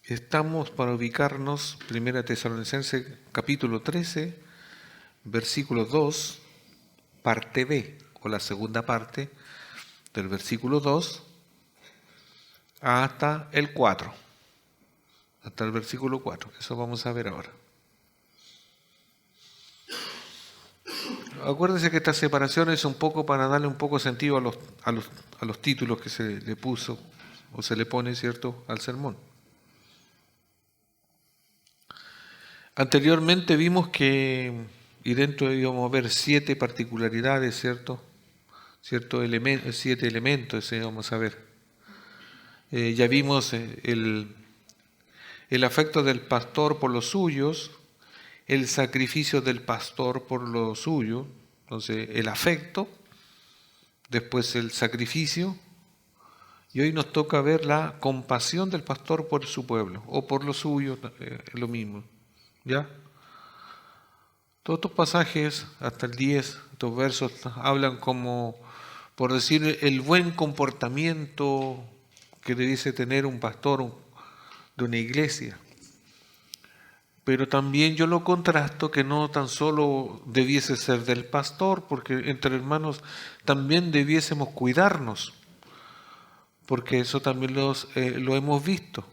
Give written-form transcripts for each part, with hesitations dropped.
Estamos para ubicarnos, 1 Tesalonicenses capítulo 13, versículo 2, parte B, o la segunda parte del versículo 2 hasta el 4, hasta el versículo 4. Eso vamos a ver ahora. Acuérdense que esta separación es un poco para darle un poco sentido a los títulos que se le puso o se le pone, ¿cierto?, al sermón. Anteriormente vimos que, y dentro íbamos a ver 7 particularidades, ¿cierto? 7 elementos, vamos a ver. Ya vimos el afecto del pastor por los suyos, el sacrificio del pastor por lo suyo, entonces el afecto, después el sacrificio, y hoy nos toca ver la compasión del pastor por su pueblo, o por lo suyo, es lo mismo, ¿ya? Todos estos pasajes, hasta el 10, estos versos, hablan como, por decir, el buen comportamiento que debiese tener un pastor de una iglesia. Pero también yo lo contrasto que no tan solo debiese ser del pastor, porque entre hermanos también debiésemos cuidarnos, porque eso también lo hemos visto,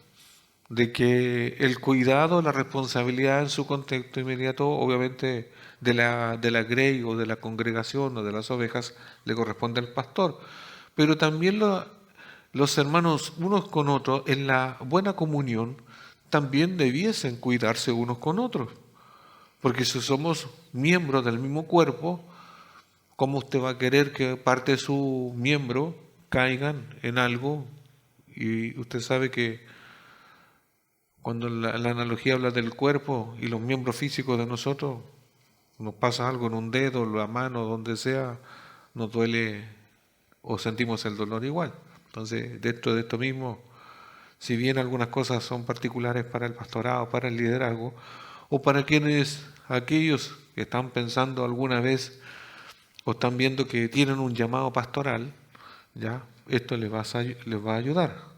de que el cuidado, la responsabilidad en su contexto inmediato, obviamente de la grey o de la congregación o de las ovejas, le corresponde al pastor. Pero también los hermanos unos con otros, en la buena comunión, también debiesen cuidarse unos con otros. Porque si somos miembros del mismo cuerpo, ¿cómo usted va a querer que parte de su miembro caigan en algo? Y usted sabe que cuando la analogía habla del cuerpo y los miembros físicos de nosotros, nos pasa algo en un dedo, la mano, donde sea, nos duele o sentimos el dolor igual. Entonces, dentro de esto mismo, si bien algunas cosas son particulares para el pastorado, para el liderazgo, o para aquellos que están pensando alguna vez o están viendo que tienen un llamado pastoral, ya, esto les va a ayudar.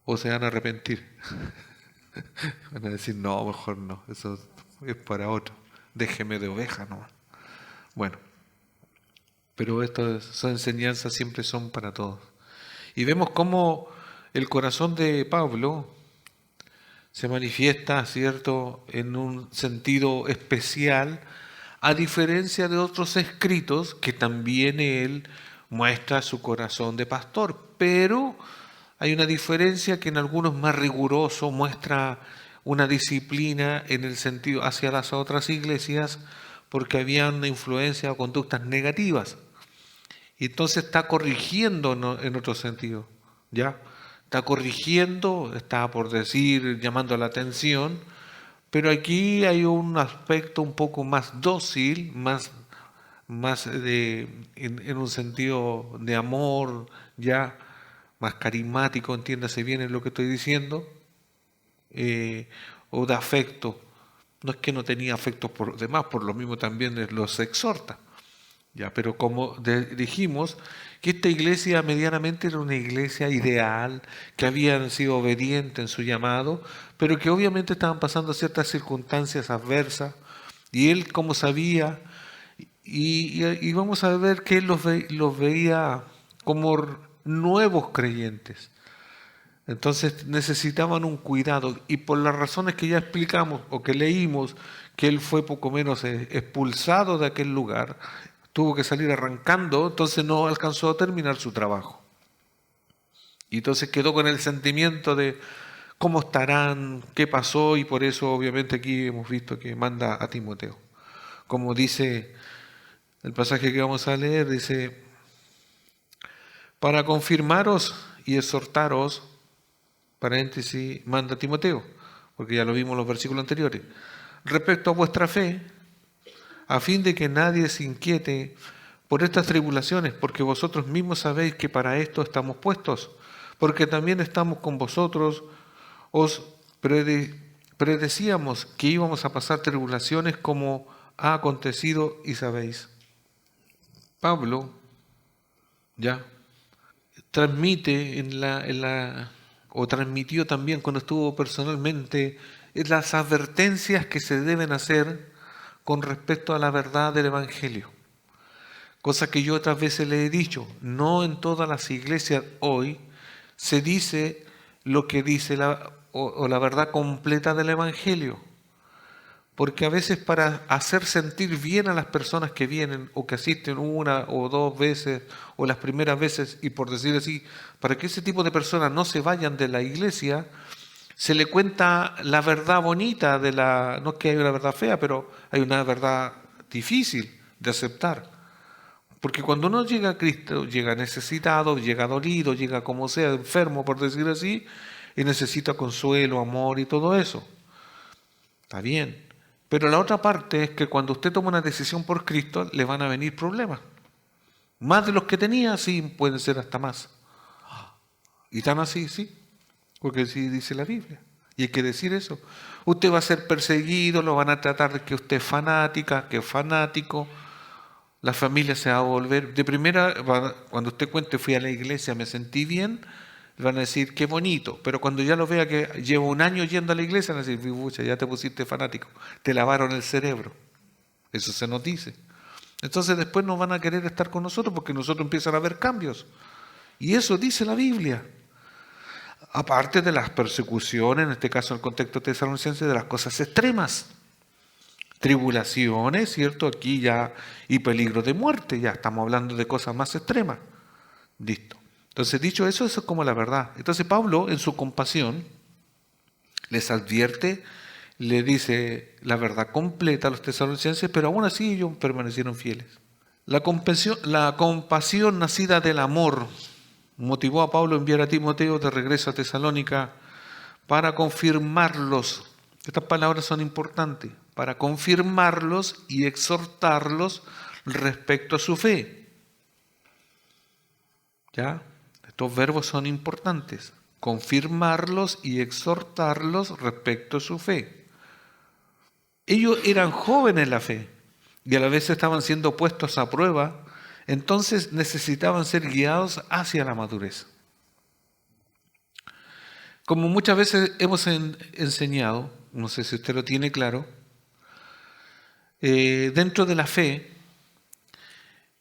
O se van a arrepentir. Van a decir, no, mejor no, eso es para otro. Déjeme de oveja nomás. Bueno, pero estas enseñanzas siempre son para todos. Y vemos cómo el corazón de Pablo se manifiesta, ¿cierto?, en un sentido especial, a diferencia de otros escritos que también él muestra su corazón de pastor, pero hay una diferencia que en algunos más riguroso muestra una disciplina en el sentido hacia las otras iglesias porque había una influencia o conductas negativas. Y entonces está corrigiendo en otro sentido, ¿ya? Está corrigiendo, está por decir, llamando la atención, pero aquí hay un aspecto un poco más dócil, más en un sentido de amor, ya más carismático, entiéndase bien en lo que estoy diciendo, o de afecto. No es que no tenía afecto por los demás, por lo mismo también los exhorta. Ya, pero como dijimos, que esta iglesia medianamente era una iglesia ideal, que habían sido obedientes en su llamado, pero que obviamente estaban pasando ciertas circunstancias adversas, y él como sabía, y vamos a ver que él los veía como nuevos creyentes. Entonces necesitaban un cuidado, y por las razones que ya explicamos o que leímos, que él fue poco menos expulsado de aquel lugar, tuvo que salir arrancando, entonces no alcanzó a terminar su trabajo. Y entonces quedó con el sentimiento de cómo estarán, qué pasó, y por eso obviamente aquí hemos visto que manda a Timoteo. Como dice el pasaje que vamos a leer, dice, para confirmaros y exhortaros, paréntesis, manda a Timoteo, porque ya lo vimos en los versículos anteriores, respecto a vuestra fe, a fin de que nadie se inquiete por estas tribulaciones, porque vosotros mismos sabéis que para esto estamos puestos, porque también estamos con vosotros, os predecíamos que íbamos a pasar tribulaciones como ha acontecido y sabéis. Pablo ya transmite o transmitió también cuando estuvo personalmente, las advertencias que se deben hacer con respecto a la verdad del Evangelio. Cosa que yo otras veces le he dicho, no en todas las iglesias hoy se dice lo que dice o la verdad completa del Evangelio. Porque a veces para hacer sentir bien a las personas que vienen o que asisten una o dos veces o las primeras veces, y por decir así, para que ese tipo de personas no se vayan de la iglesia, se le cuenta la verdad bonita no es que hay una verdad fea, pero hay una verdad difícil de aceptar. Porque cuando uno llega a Cristo, llega necesitado, llega dolido, llega como sea, enfermo, por decir así, y necesita consuelo, amor y todo eso. Está bien. Pero la otra parte es que cuando usted toma una decisión por Cristo, le van a venir problemas. Más de los que tenía, sí, pueden ser hasta más. Y tan así, sí, porque así dice la Biblia. Y hay que decir eso. Usted va a ser perseguido, lo van a tratar de que usted es fanática, que es fanático. La familia se va a volver... De primera, cuando usted cuente, fui a la iglesia, me sentí bien, le van a decir, qué bonito. Pero cuando ya lo vea que llevo un año yendo a la iglesia, van a decir, pucha, ya te pusiste fanático. Te lavaron el cerebro. Eso se nos dice. Entonces después no van a querer estar con nosotros porque nosotros empiezan a haber cambios. Y eso dice la Biblia. Aparte de las persecuciones, en este caso en el contexto tesalonicense, de las cosas extremas. Tribulaciones, ¿cierto? Aquí ya, y peligro de muerte, ya estamos hablando de cosas más extremas. Listo. Entonces, dicho eso, eso es como la verdad. Entonces Pablo, en su compasión, les advierte, le dice la verdad completa a los tesalonicenses, pero aún así ellos permanecieron fieles. La compasión nacida del amor motivó a Pablo a enviar a Timoteo de regreso a Tesalónica para confirmarlos. Estas palabras son importantes, para confirmarlos y exhortarlos respecto a su fe. ¿Ya? Estos verbos son importantes. Confirmarlos y exhortarlos respecto a su fe. Ellos eran jóvenes en la fe y a la vez estaban siendo puestos a prueba, entonces necesitaban ser guiados hacia la madurez. Como muchas veces hemos enseñado, no sé si usted lo tiene claro, dentro de la fe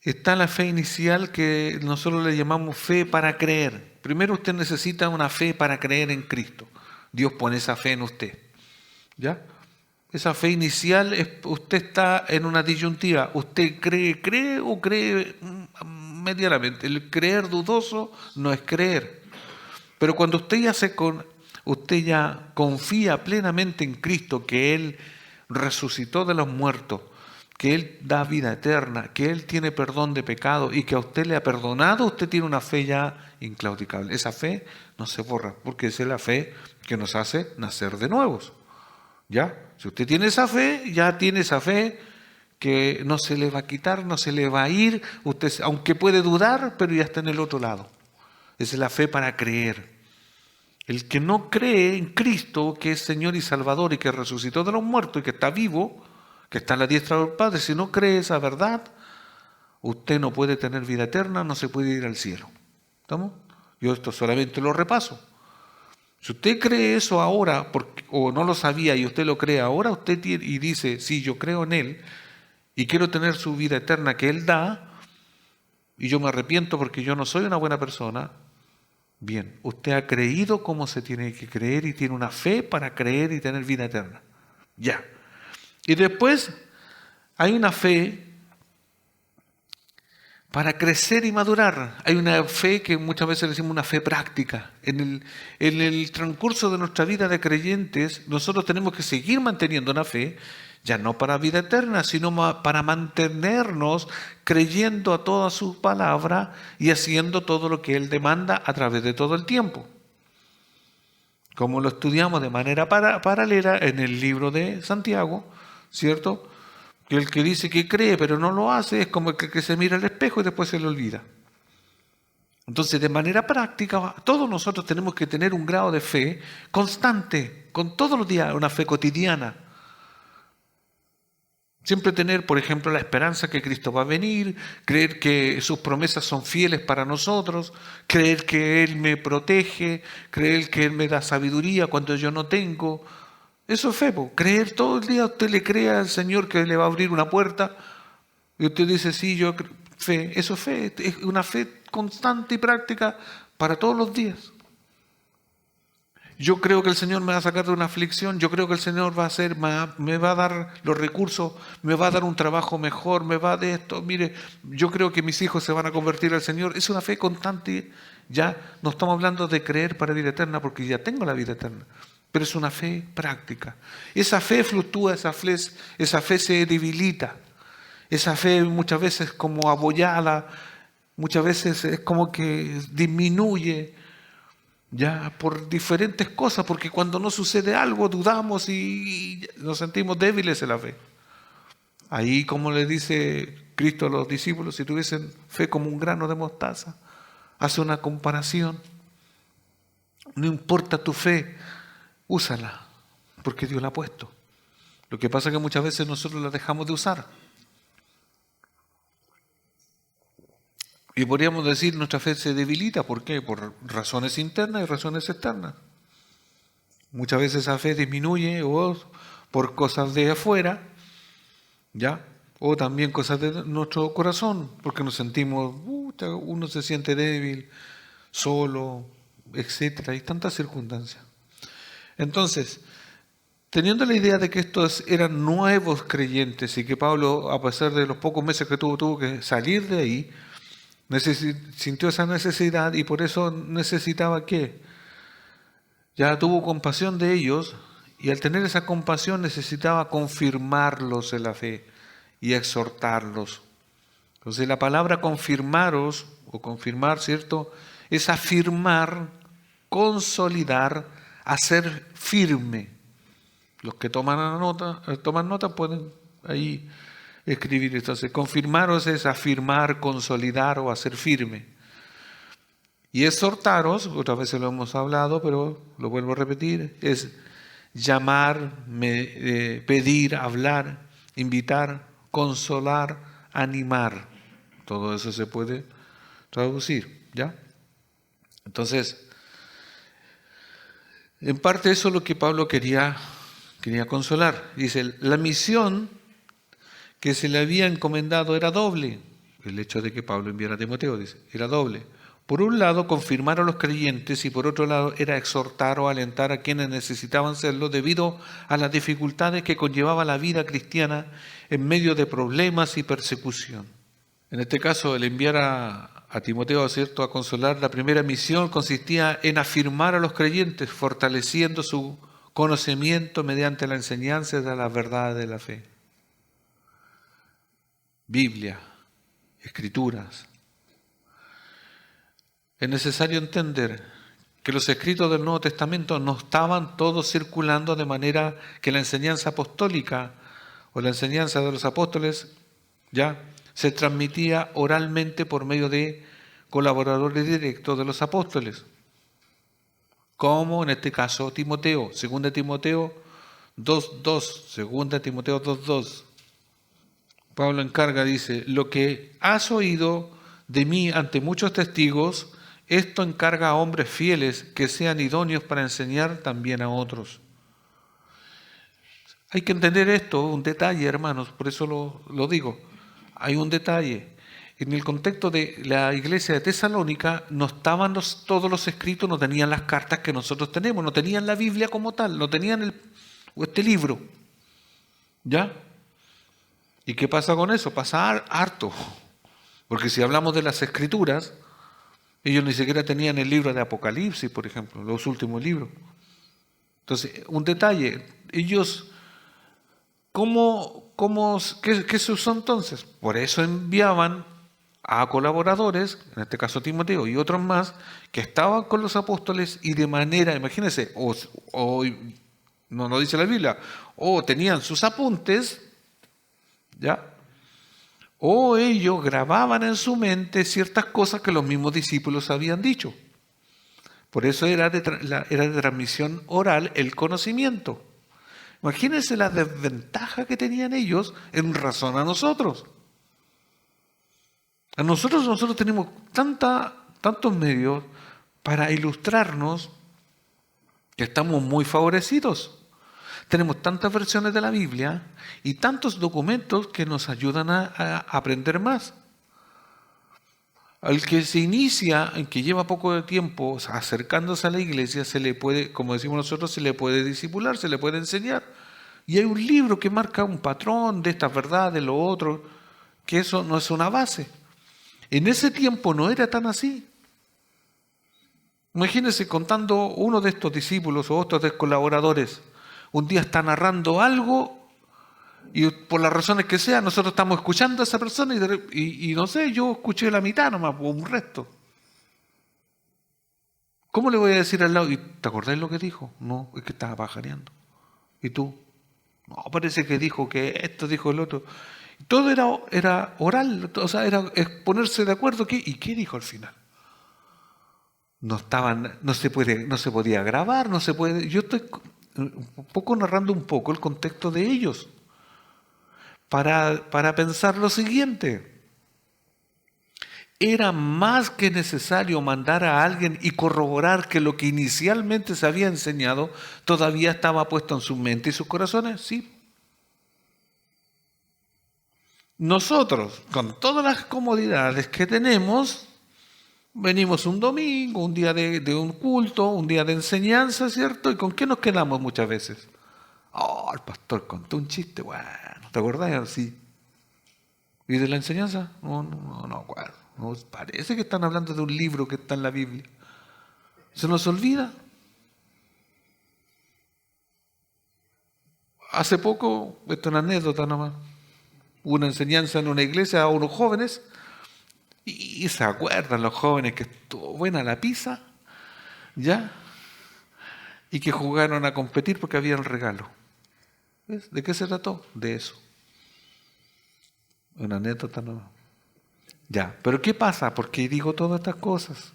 está la fe inicial que nosotros le llamamos fe para creer. Primero usted necesita una fe para creer en Cristo. Dios pone esa fe en usted. ¿Ya? Esa fe inicial, usted está en una disyuntiva. ¿Usted cree o cree medianamente? El creer dudoso no es creer. Pero cuando usted ya confía plenamente en Cristo, que Él resucitó de los muertos, que Él da vida eterna, que Él tiene perdón de pecado y que a usted le ha perdonado, usted tiene una fe ya inclaudicable. Esa fe no se borra, porque esa es la fe que nos hace nacer de nuevos. ¿Ya? Si usted tiene esa fe, ya tiene esa fe que no se le va a quitar, no se le va a ir, usted, aunque puede dudar, pero ya está en el otro lado. Esa es la fe para creer. El que no cree en Cristo, que es Señor y Salvador y que resucitó de los muertos y que está vivo, que está a la diestra del Padre, si no cree esa verdad, usted no puede tener vida eterna, no se puede ir al cielo. ¿Estamos? Yo esto solamente lo repaso. Si usted cree eso ahora, o no lo sabía y usted lo cree ahora, usted y dice, sí, yo creo en Él y quiero tener su vida eterna que Él da, y yo me arrepiento porque yo no soy una buena persona, bien, usted ha creído como se tiene que creer y tiene una fe para creer y tener vida eterna. Ya. Y después hay una fe para crecer y madurar. Hay una fe que muchas veces le decimos una fe práctica. En el transcurso de nuestra vida de creyentes, nosotros tenemos que seguir manteniendo una fe, ya no para vida eterna, sino para mantenernos creyendo a toda su palabra y haciendo todo lo que Él demanda a través de todo el tiempo. Como lo estudiamos de manera paralela en el libro de Santiago, ¿cierto? Que el que dice que cree pero no lo hace es como el que se mira al espejo y después se le olvida. Entonces, de manera práctica, todos nosotros tenemos que tener un grado de fe constante, con todos los días, una fe cotidiana. Siempre tener, por ejemplo, la esperanza que Cristo va a venir, creer que sus promesas son fieles para nosotros, creer que Él me protege, creer que Él me da sabiduría cuando yo no tengo. Eso es fe, po. Creer todo el día, usted le cree al Señor que le va a abrir una puerta y usted dice, sí, fe. Eso es fe, es una fe constante y práctica para todos los días. Yo creo que el Señor me va a sacar de una aflicción, yo creo que el Señor va a hacer, me va a dar los recursos, me va a dar un trabajo mejor, me va a de esto. Mire, yo creo que mis hijos se van a convertir al Señor. Es una fe constante. Ya no estamos hablando de creer para vida eterna, porque ya tengo la vida eterna, pero es una fe práctica. Esa fe fluctúa, esa fe se debilita. Esa fe muchas veces como abollada, muchas veces es como que disminuye. Ya, por diferentes cosas, porque cuando no sucede algo dudamos y nos sentimos débiles en la fe. Ahí, como le dice Cristo a los discípulos, si tuviesen fe como un grano de mostaza, hace una comparación. No importa tu fe, úsala, porque Dios la ha puesto. Lo que pasa es que muchas veces nosotros la dejamos de usar. Y podríamos decir nuestra fe se debilita. ¿Por qué? Por razones internas y razones externas. Muchas veces esa fe disminuye o por cosas de afuera, ¿ya? O también cosas de nuestro corazón, porque nos sentimos, uno se siente débil, solo, etcétera, hay tantas circunstancias. Entonces, teniendo la idea de que estos eran nuevos creyentes y que Pablo, a pesar de los pocos meses que tuvo que salir de ahí, sintió esa necesidad y por eso necesitaba ¿qué? Ya tuvo compasión de ellos y al tener esa compasión necesitaba confirmarlos en la fe y exhortarlos. Entonces la palabra confirmaros o confirmar, ¿cierto? Es afirmar, consolidar, hacer firme. Los que toman nota pueden ahí escribir. Entonces, confirmaros es afirmar, consolidar o hacer firme. Y exhortaros, otras veces lo hemos hablado, pero lo vuelvo a repetir, es llamar, pedir, hablar, invitar, consolar, animar. Todo eso se puede traducir, ¿ya? Entonces, en parte eso es lo que Pablo quería consolar. Dice, la misión que se le había encomendado era doble. El hecho de que Pablo enviara a Timoteo, dice, era doble. Por un lado, confirmar a los creyentes y por otro lado era exhortar o alentar a quienes necesitaban serlo debido a las dificultades que conllevaba la vida cristiana en medio de problemas y persecución. En este caso, el enviar a Timoteo, ¿cierto?, a consolar, la primera misión consistía en afirmar a los creyentes, fortaleciendo su conocimiento mediante la enseñanza de las verdades de la fe. Biblia, Escrituras. Es necesario entender que los escritos del Nuevo Testamento no estaban todos circulando de manera que la enseñanza apostólica o la enseñanza de los apóstoles ya se transmitía oralmente por medio de colaboradores directos de los apóstoles, como en este caso Timoteo, 2 Timoteo 2.2, 2 Timoteo 2.2. Pablo encarga, dice, lo que has oído de mí ante muchos testigos, esto encarga a hombres fieles que sean idóneos para enseñar también a otros. Hay que entender esto, un detalle, hermanos, por eso lo digo. Hay un detalle. En el contexto de la iglesia de Tesalónica no estaban todos los escritos, no tenían las cartas que nosotros tenemos, no tenían la Biblia como tal, no tenían este libro. ¿Ya? ¿Y qué pasa con eso? Pasa harto. Porque si hablamos de las escrituras, ellos ni siquiera tenían el libro de Apocalipsis, por ejemplo, los últimos libros. Entonces, un detalle, ellos, ¿qué se usó entonces? Por eso enviaban a colaboradores, en este caso Timoteo y otros más, que estaban con los apóstoles y de manera, imagínense, o no lo dice la Biblia, o tenían sus apuntes, ¿ya? O ellos grababan en su mente ciertas cosas que los mismos discípulos habían dicho. Por eso era de transmisión oral el conocimiento. Imagínense la desventaja que tenían ellos en razón a nosotros. Nosotros tenemos tantos medios para ilustrarnos que estamos muy favorecidos. Tenemos tantas versiones de la Biblia y tantos documentos que nos ayudan a aprender más. Al que se inicia, en que lleva poco de tiempo acercándose a la iglesia, se le puede, como decimos nosotros, se le puede discipular, se le puede enseñar. Y hay un libro que marca un patrón de estas verdades, lo otro, que eso no es una base. En ese tiempo no era tan así. Imagínense contando uno de estos discípulos o otros de colaboradores. Un día está narrando algo y por las razones que sea, nosotros estamos escuchando a esa persona y no sé, yo escuché la mitad nomás, o un resto. ¿Cómo le voy a decir al lado? ¿Y te acordás lo que dijo? No, es que estaba pajareando. ¿Y tú? No, parece que dijo que esto, dijo el otro. Todo era oral, o sea, era ponerse de acuerdo. ¿Y qué dijo al final? No se podía grabar, no se puede. Yo estoy un poco narrando un poco el contexto de ellos para pensar lo siguiente. Era más que necesario mandar a alguien y corroborar que lo que inicialmente se había enseñado todavía estaba puesto en su mente y sus corazones. Sí. Nosotros, con todas las comodidades que tenemos, venimos un domingo, un día de un culto, un día de enseñanza, ¿cierto? ¿Y con qué nos quedamos muchas veces? Oh, el pastor contó un chiste, bueno, ¿te acordás? Sí. ¿Y de la enseñanza? No acuerdo. No, parece que están hablando de un libro que está en la Biblia. ¿Se nos olvida? Hace poco, esto es una anécdota nomás, hubo una enseñanza en una iglesia a unos jóvenes y se acuerdan los jóvenes que estuvo buena la pizza, ¿ya? Y que jugaron a competir porque había el regalo. ¿Ves? ¿De qué se trató? De eso. Una anécdota nomás. Ya, pero ¿qué pasa? ¿Por qué digo todas estas cosas?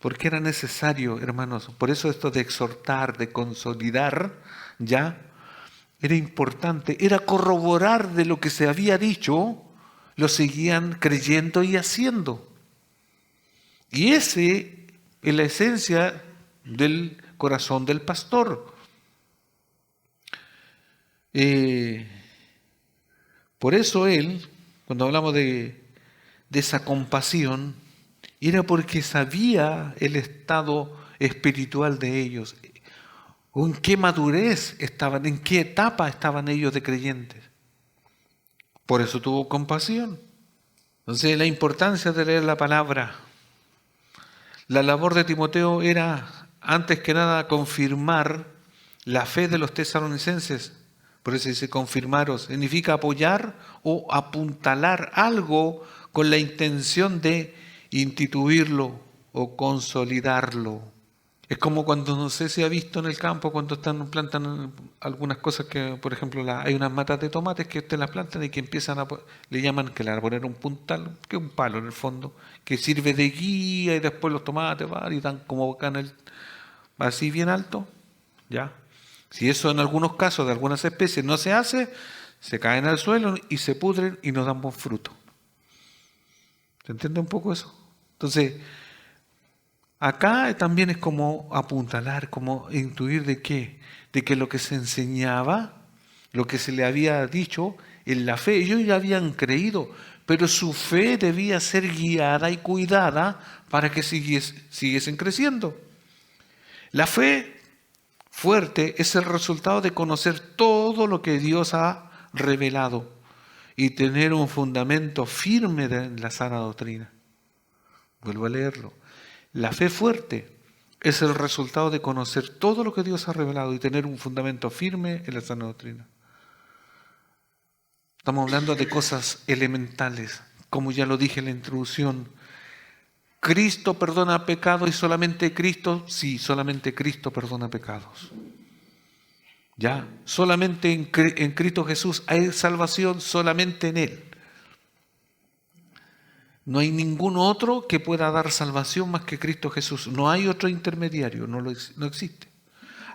Porque era necesario, hermanos, por eso esto de exhortar, de consolidar, ya, era importante, era corroborar de lo que se había dicho, lo seguían creyendo y haciendo. Y ese es la esencia del corazón del pastor. Por eso él, cuando hablamos de esa compasión, era porque sabía el estado espiritual de ellos, o en qué madurez estaban, en qué etapa estaban ellos de creyentes. Por eso tuvo compasión. Entonces, la importancia de leer la palabra. La labor de Timoteo era, antes que nada, confirmar la fe de los tesalonicenses. Por eso dice confirmaros. Significa apoyar o apuntalar algo con la intención de instituirlo o consolidarlo. Es como cuando, no sé si ha visto en el campo, cuando plantan algunas cosas que, por ejemplo, hay unas matas de tomates que ustedes las plantan y que empiezan le llaman que le van a poner un puntal, que es un palo en el fondo, que sirve de guía y después los tomates van y dan como bacán así bien alto, ¿ya? Si eso en algunos casos de algunas especies no se hace, se caen al suelo y se pudren y no dan buen fruto. ¿Se entiende un poco eso? Entonces, acá también es como apuntalar, como intuir de qué, de que lo que se enseñaba, lo que se le había dicho en la fe, ellos ya habían creído, pero su fe debía ser guiada y cuidada para que siguiesen creciendo. La fe fuerte es el resultado de conocer todo lo que Dios ha revelado y tener un fundamento firme en la sana doctrina. Vuelvo a leerlo. La fe fuerte es el resultado de conocer todo lo que Dios ha revelado y tener un fundamento firme en la sana doctrina. Estamos hablando de cosas elementales, como ya lo dije en la introducción. ¿Cristo perdona pecados y solamente Cristo? Sí, solamente Cristo perdona pecados. Ya, solamente en Cristo Jesús hay salvación, solamente en Él. No hay ningún otro que pueda dar salvación más que Cristo Jesús. No hay otro intermediario, no existe.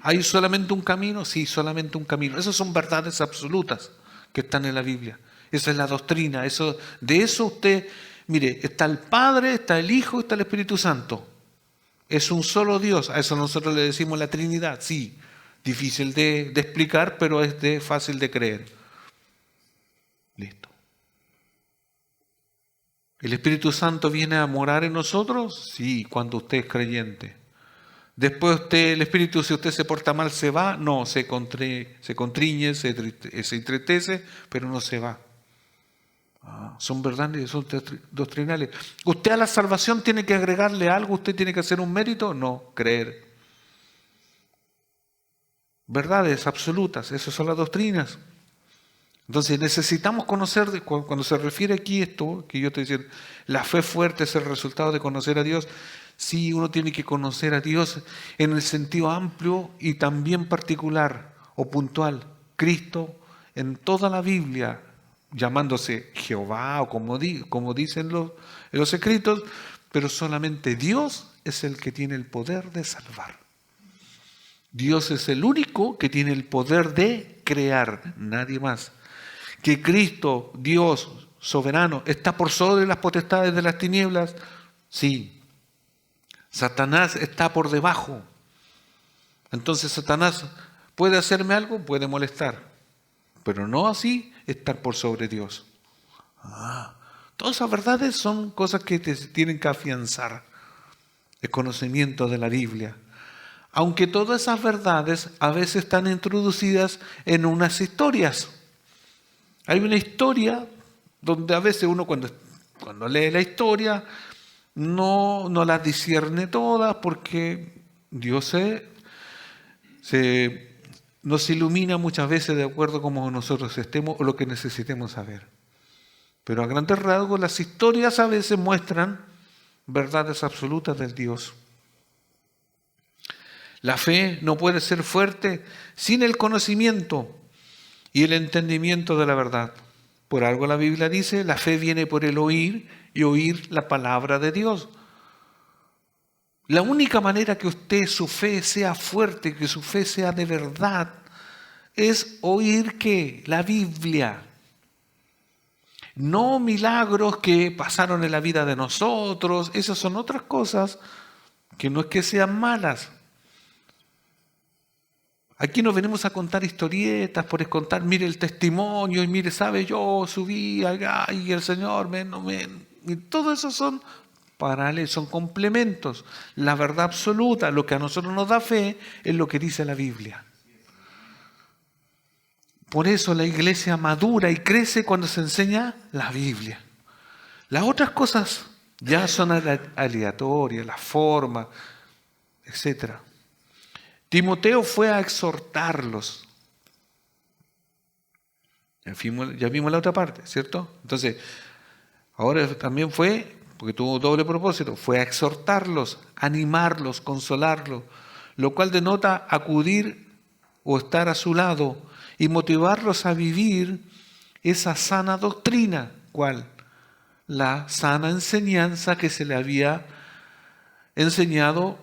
¿Hay solamente un camino? Sí, solamente un camino. Esas son verdades absolutas que están en la Biblia. Esa es la doctrina. De eso usted, mire, está el Padre, está el Hijo, está el Espíritu Santo. Es un solo Dios. A eso nosotros le decimos la Trinidad. Sí, difícil de explicar, pero es fácil de creer. Listo. ¿El Espíritu Santo viene a morar en nosotros? Sí, cuando usted es creyente. Después el Espíritu, si usted se porta mal, ¿se va? No, se contriñe, se entristece, pero no se va. Son verdades, son doctrinales. ¿Usted a la salvación tiene que agregarle algo? ¿Usted tiene que hacer un mérito? No, creer. Verdades absolutas, esas son las doctrinas. Entonces necesitamos conocer, cuando se refiere aquí esto, que yo estoy diciendo, la fe fuerte es el resultado de conocer a Dios. Sí, uno tiene que conocer a Dios en el sentido amplio y también particular o puntual. Cristo en toda la Biblia, llamándose Jehová o como dicen en los escritos, pero solamente Dios es el que tiene el poder de salvar. Dios es el único que tiene el poder de crear, nadie más. Que Cristo, Dios soberano, está por sobre las potestades de las tinieblas, sí. Satanás está por debajo. Entonces Satanás puede hacerme algo, puede molestar, pero no así estar por sobre Dios. Todas esas verdades son cosas que te tienen que afianzar el conocimiento de la Biblia. Aunque todas esas verdades a veces están introducidas en unas historias. Hay una historia donde a veces uno cuando lee la historia no las discierne todas porque Dios nos ilumina muchas veces de acuerdo a cómo nosotros estemos o lo que necesitemos saber. Pero a grandes rasgos las historias a veces muestran verdades absolutas del Dios. La fe no puede ser fuerte sin el conocimiento y el entendimiento de la verdad. Por algo la Biblia dice, la fe viene por el oír y oír la palabra de Dios. La única manera que su fe sea fuerte, que su fe sea de verdad, es oír ¿qué? La Biblia. No milagros que pasaron en la vida de nosotros, esas son otras cosas que no es que sean malas. Aquí nos venimos a contar historietas, por contar, mire el testimonio, y mire, sabe, yo subí allá y el Señor y todo eso son paralelos, son complementos. La verdad absoluta, lo que a nosotros nos da fe, es lo que dice la Biblia. Por eso la iglesia madura y crece cuando se enseña la Biblia. Las otras cosas ya son aleatorias, la forma, etc. Timoteo fue a exhortarlos. Ya vimos la otra parte, ¿cierto? Entonces, ahora también fue, porque tuvo doble propósito, fue a exhortarlos, animarlos, consolarlos, lo cual denota acudir o estar a su lado y motivarlos a vivir esa sana doctrina. ¿Cuál? La sana enseñanza que se le había enseñado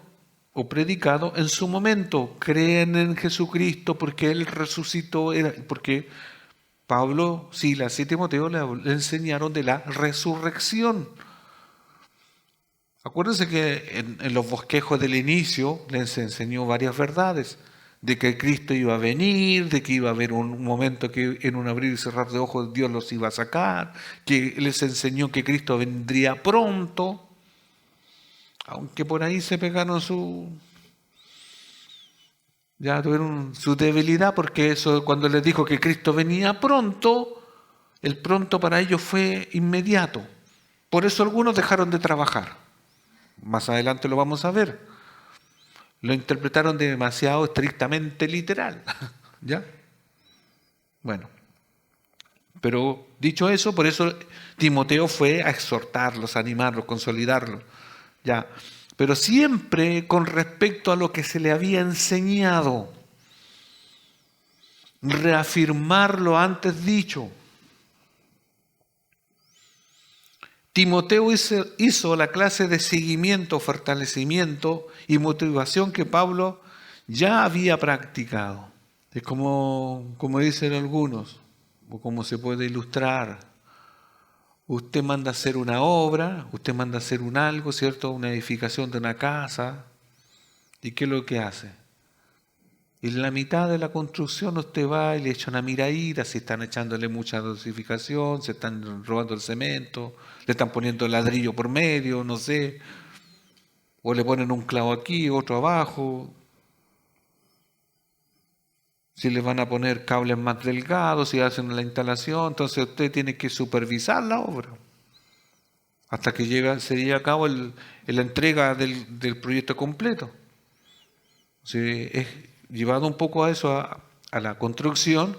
o predicado en su momento. Creen en Jesucristo porque Él resucitó, porque Pablo, Silas y Timoteo le enseñaron de la resurrección. Acuérdense que en los bosquejos del inicio les enseñó varias verdades, de que Cristo iba a venir, de que iba a haber un momento que en un abrir y cerrar de ojos Dios los iba a sacar, que les enseñó que Cristo vendría pronto, aunque por ahí se pegaron ya tuvieron su debilidad, porque eso cuando les dijo que Cristo venía pronto, el pronto para ellos fue inmediato. Por eso algunos dejaron de trabajar. Más adelante lo vamos a ver. Lo interpretaron demasiado estrictamente literal. ¿Ya? Bueno. Pero dicho eso, por eso Timoteo fue a exhortarlos, a animarlos, consolidarlos. ¿Ya? Pero siempre con respecto a lo que se le había enseñado. Reafirmar lo antes dicho. Timoteo hizo la clase de seguimiento, fortalecimiento y motivación que Pablo ya había practicado. Es como dicen algunos, o como se puede ilustrar. Usted manda a hacer una obra, usted manda a hacer un algo, ¿cierto? Una edificación de una casa. ¿Y qué es lo que hace? En la mitad de la construcción usted va y le echa una miradita, si están echándole mucha dosificación, se están robando el cemento, le están poniendo el ladrillo por medio, no sé, o le ponen un clavo aquí, otro abajo, si les van a poner cables más delgados, si hacen la instalación, entonces usted tiene que supervisar la obra hasta que se lleve a cabo la entrega del proyecto completo. Si es llevado un poco a eso, a la construcción,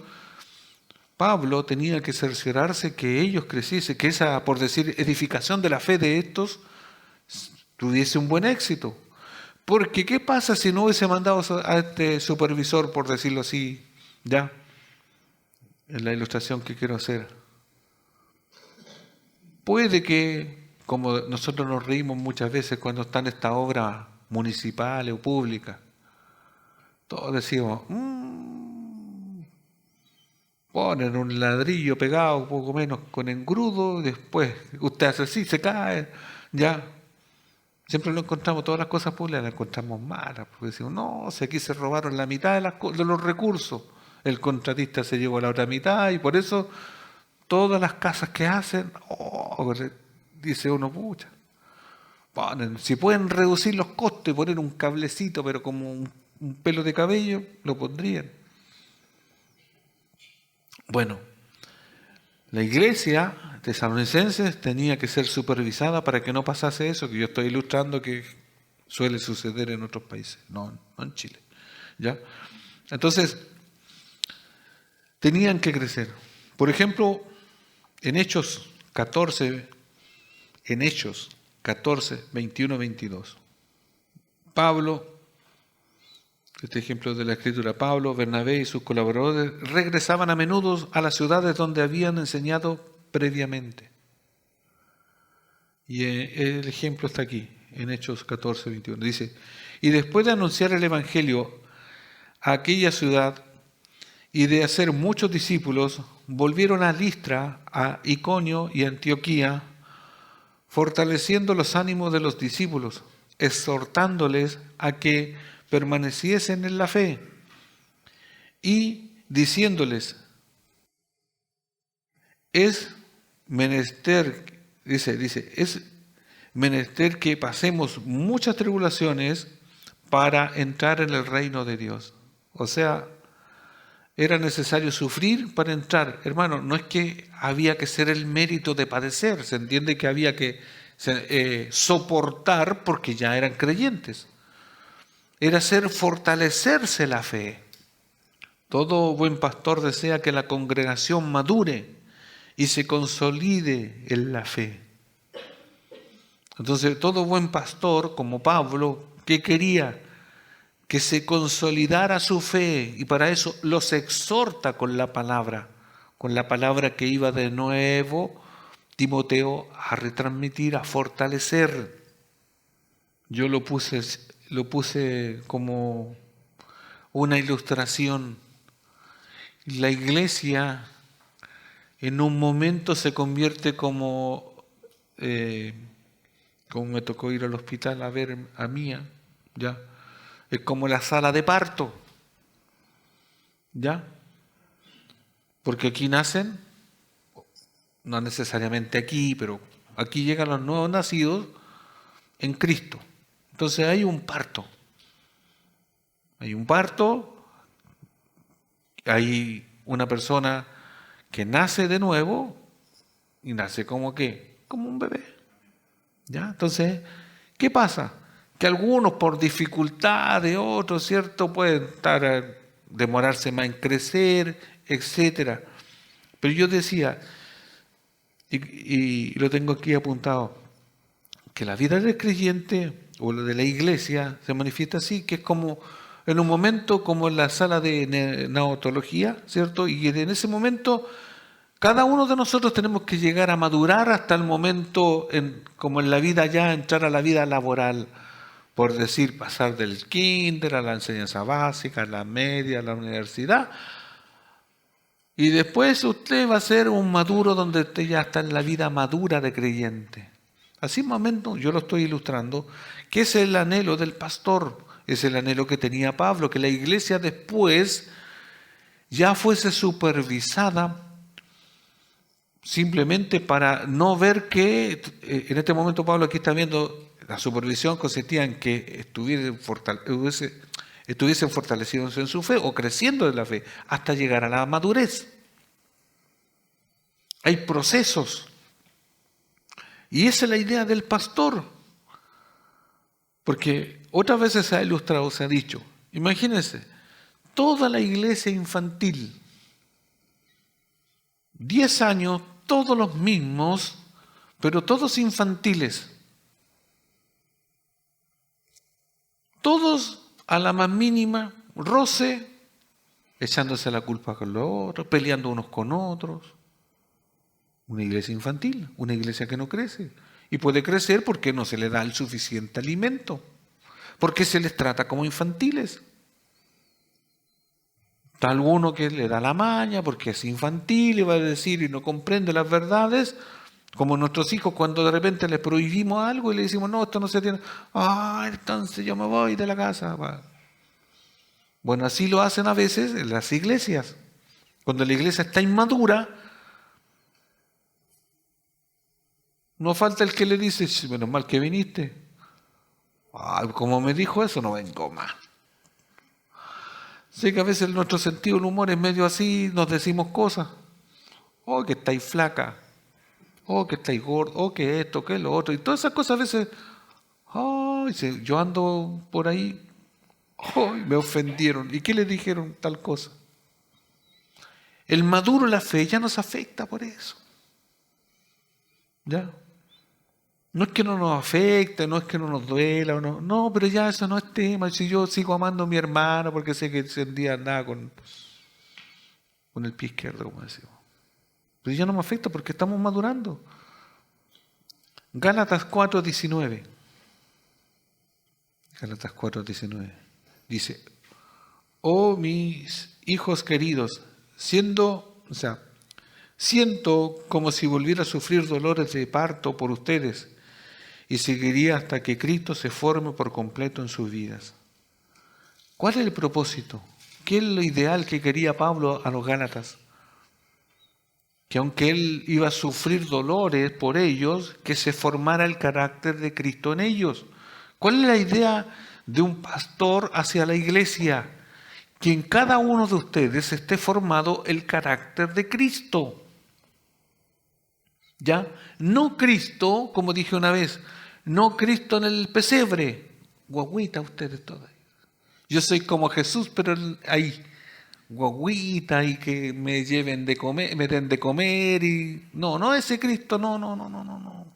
Pablo tenía que cerciorarse que ellos creciesen, que esa, por decir, edificación de la fe de estos tuviese un buen éxito. Porque, ¿qué pasa si no hubiese mandado a este supervisor, por decirlo así, ya, en la ilustración que quiero hacer? Puede que, como nosotros nos reímos muchas veces cuando están estas obras municipales o públicas, todos decimos, ponen un ladrillo pegado, poco menos con engrudo, después usted hace así, se cae, ya. Siempre lo encontramos, todas las cosas públicas las encontramos malas, porque decimos, no, si aquí se robaron la mitad de los recursos, el contratista se llevó la otra mitad y por eso todas las casas que hacen, dice uno, pucha, si pueden reducir los costos y poner un cablecito, pero como un pelo de cabello, lo pondrían. Bueno, la iglesia tesalonicense tenía que ser supervisada para que no pasase eso, que yo estoy ilustrando que suele suceder en otros países, no en Chile. ¿Ya? Entonces, tenían que crecer. Por ejemplo, en Hechos 14, 21, 22, Pablo, este ejemplo de la Escritura, Pablo, Bernabé y sus colaboradores regresaban a menudo a las ciudades donde habían enseñado previamente. Y el ejemplo está aquí, en Hechos 14, 21. Dice, y después de anunciar el Evangelio a aquella ciudad y de hacer muchos discípulos, volvieron a Listra, a Iconio y a Antioquía, fortaleciendo los ánimos de los discípulos, exhortándoles a que permaneciesen en la fe y diciéndoles, es menester, es menester que pasemos muchas tribulaciones para entrar en el reino de Dios. O sea, era necesario sufrir para entrar. Hermano, no es que había que ser el mérito de padecer, se entiende que había que soportar porque ya eran creyentes. Era fortalecerse la fe. Todo buen pastor desea que la congregación madure y se consolide en la fe. Entonces, todo buen pastor, como Pablo, ¿qué quería? Que se consolidara su fe, y para eso los exhorta con la palabra que iba de nuevo Timoteo a retransmitir, a fortalecer. Yo lo puse como una ilustración. La iglesia en un momento se convierte como me tocó ir al hospital a ver a Mía, ¿ya? Es como la sala de parto, ¿ya? Porque aquí nacen, no necesariamente aquí, pero aquí llegan los nuevos nacidos en Cristo. Entonces hay un parto. Hay un parto, hay una persona que nace de nuevo y nace como ¿qué? Como un bebé. ¿Ya? Entonces, ¿qué pasa? Que algunos por dificultad de otros, ¿cierto? Pueden demorarse más en crecer, etcétera. Pero yo decía, y lo tengo aquí apuntado, que la vida del creyente o la de la iglesia se manifiesta así, que es como en un momento como en la sala de neonatología, ¿cierto? Y en ese momento cada uno de nosotros tenemos que llegar a madurar hasta el momento, como en la vida ya, entrar a la vida laboral. por decir, pasar del kinder a la enseñanza básica, a la media, a la universidad. Y después usted va a ser un maduro donde usted ya está en la vida madura de creyente. Así más o menos yo lo estoy ilustrando, que es el anhelo del pastor, es el anhelo que tenía Pablo, que la iglesia después ya fuese supervisada simplemente para no ver que, en este momento Pablo aquí está viendo, la supervisión consistía en que estuviesen fortalecidos en su fe o creciendo en la fe hasta llegar a la madurez. Hay procesos. Y esa es la idea del pastor. Porque otras veces se ha ilustrado, se ha dicho, imagínense, toda la iglesia infantil, 10 años, todos los mismos, pero todos infantiles. Todos a la más mínima roce, echándose la culpa con los otros, peleando unos con otros. Una iglesia infantil, una iglesia que no crece. Y puede crecer porque no se le da el suficiente alimento, porque se les trata como infantiles. Está alguno que le da la maña porque es infantil y va a decir y no comprende las verdades, como nuestros hijos cuando de repente les prohibimos algo y le decimos, no, esto no se tiene, entonces yo me voy de la casa. Bueno, así lo hacen a veces en las iglesias. Cuando la iglesia está inmadura, no falta el que le dice, menos mal que viniste. Como me dijo eso, no vengo más. Sé que a veces nuestro sentido del humor es medio así, nos decimos cosas. Oh, que estáis flaca. Oh, que estáis gordo. Oh, que esto, que lo otro. Y todas esas cosas a veces, yo ando por ahí, me ofendieron. ¿Y qué le dijeron tal cosa? El maduro en la fe ya nos afecta por eso. ¿Ya? No es que no nos afecte, no es que no nos duela, no, pero ya eso no es tema. Si yo sigo amando a mi hermano porque sé que ese día andaba con el pie izquierdo, como decimos. Pero ya no me afecta porque estamos madurando. Gálatas 4:19. Gálatas 4:19. Dice, oh mis hijos queridos, siento como si volviera a sufrir dolores de parto por ustedes y seguiría hasta que Cristo se forme por completo en sus vidas. ¿Cuál es el propósito? ¿Qué es lo ideal que quería Pablo a los Gálatas? Que aunque él iba a sufrir dolores por ellos, que se formara el carácter de Cristo en ellos. ¿Cuál es la idea de un pastor hacia la iglesia? Que en cada uno de ustedes esté formado el carácter de Cristo. ¿Ya? No Cristo, como dije una vez, no Cristo en el pesebre. Guaguita ustedes todas. Yo soy como Jesús, pero ahí, guaguita y que me lleven de comer, me den de comer y no ese Cristo, no.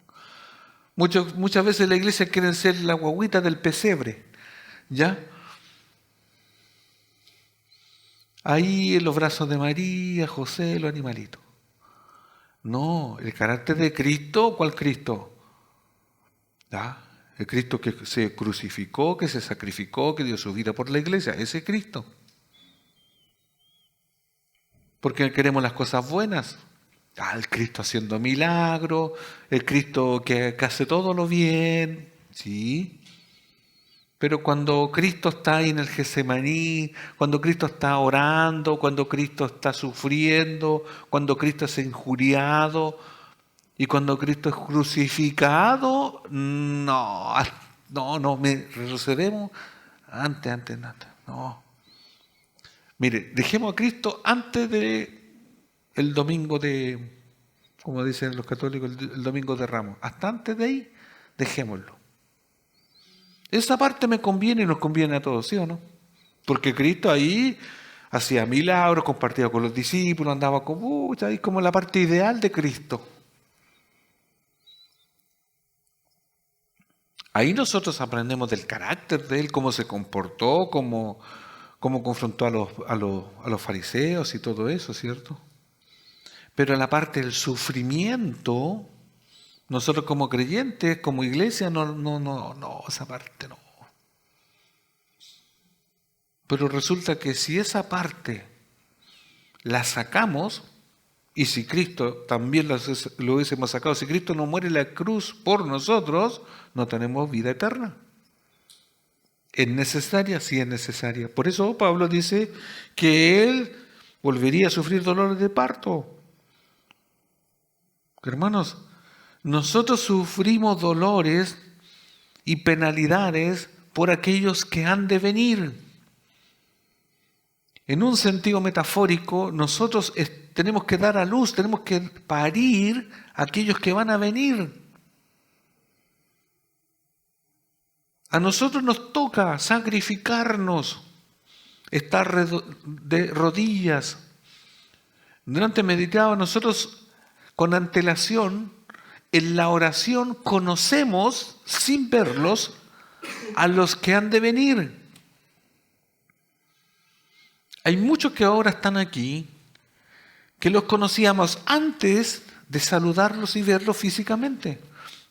Muchas veces la iglesia quieren ser la guaguita del pesebre, ¿ya? Ahí en los brazos de María, José, los animalitos. No, el carácter de Cristo, ¿cuál Cristo? ¿Ya? El Cristo que se crucificó, que se sacrificó, que dio su vida por la iglesia, ese Cristo. Porque queremos las cosas buenas. El Cristo haciendo milagros, el Cristo que hace todo lo bien, sí. Pero cuando Cristo está ahí en el Getsemaní, cuando Cristo está orando, cuando Cristo está sufriendo, cuando Cristo es injuriado y cuando Cristo es crucificado, no, retrocedemos antes, no. Mire, dejemos a Cristo antes de el domingo de, como dicen los católicos, el domingo de Ramos. Hasta antes de ahí, dejémoslo. Esa parte me conviene y nos conviene a todos, ¿sí o no? Porque Cristo ahí hacía milagros, compartía con los discípulos, andaba ahí como la parte ideal de Cristo. Ahí nosotros aprendemos del carácter de Él, cómo se comportó, cómo confrontó a los fariseos y todo eso, ¿cierto? Pero en la parte del sufrimiento, nosotros como creyentes, como iglesia, no, esa parte no. Pero resulta que si esa parte la sacamos, y si Cristo también lo hubiésemos sacado, si Cristo no muere en la cruz por nosotros, no tenemos vida eterna. ¿Es necesaria? Sí es necesaria. Por eso Pablo dice que él volvería a sufrir dolores de parto. Hermanos, nosotros sufrimos dolores y penalidades por aquellos que han de venir. En un sentido metafórico, nosotros tenemos que dar a luz, tenemos que parir a aquellos que van a venir. A nosotros nos toca sacrificarnos, estar de rodillas. Durante meditaba, nosotros con antelación, en la oración conocemos, sin verlos, a los que han de venir. Hay muchos que ahora están aquí, que los conocíamos antes de saludarlos y verlos físicamente,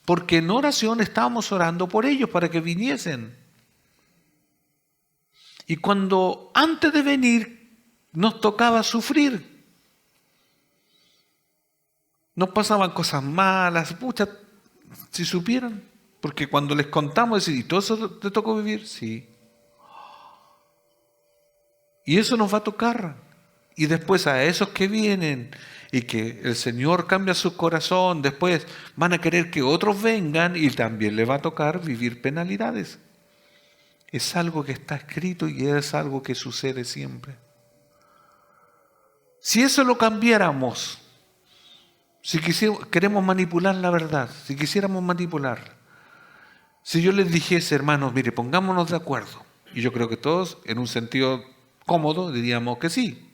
porque en oración estábamos orando por ellos para que viniesen. Y cuando antes de venir nos tocaba sufrir, nos pasaban cosas malas, pucha, si supieran, porque cuando les contamos, ¿y todo eso te tocó vivir? Sí. Y eso nos va a tocar. Y después a esos que vienen y que el Señor cambia su corazón, después van a querer que otros vengan y también les va a tocar vivir penalidades. Es algo que está escrito y es algo que sucede siempre. Si eso lo cambiáramos, si queremos manipular la verdad, si quisiéramos manipular, si yo les dijese, hermanos, mire, pongámonos de acuerdo, y yo creo que todos en un sentido cómodo diríamos que sí,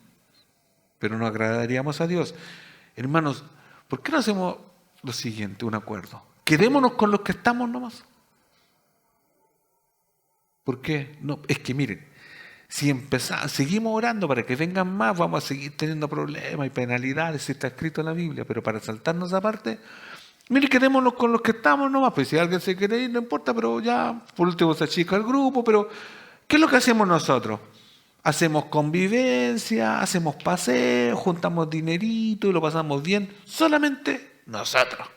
pero no agradaríamos a Dios. Hermanos, ¿por qué no hacemos lo siguiente, un acuerdo? Quedémonos con los que estamos nomás. ¿Por qué? No, es que miren, si seguimos orando para que vengan más, vamos a seguir teniendo problemas y penalidades, si está escrito en la Biblia, pero para saltarnos aparte, mire, quedémonos con los que estamos nomás, pues si alguien se quiere ir, no importa, pero ya, por último se achica el grupo, pero ¿qué es lo que hacemos nosotros? Hacemos convivencia, hacemos paseos, juntamos dinerito y lo pasamos bien, solamente nosotros.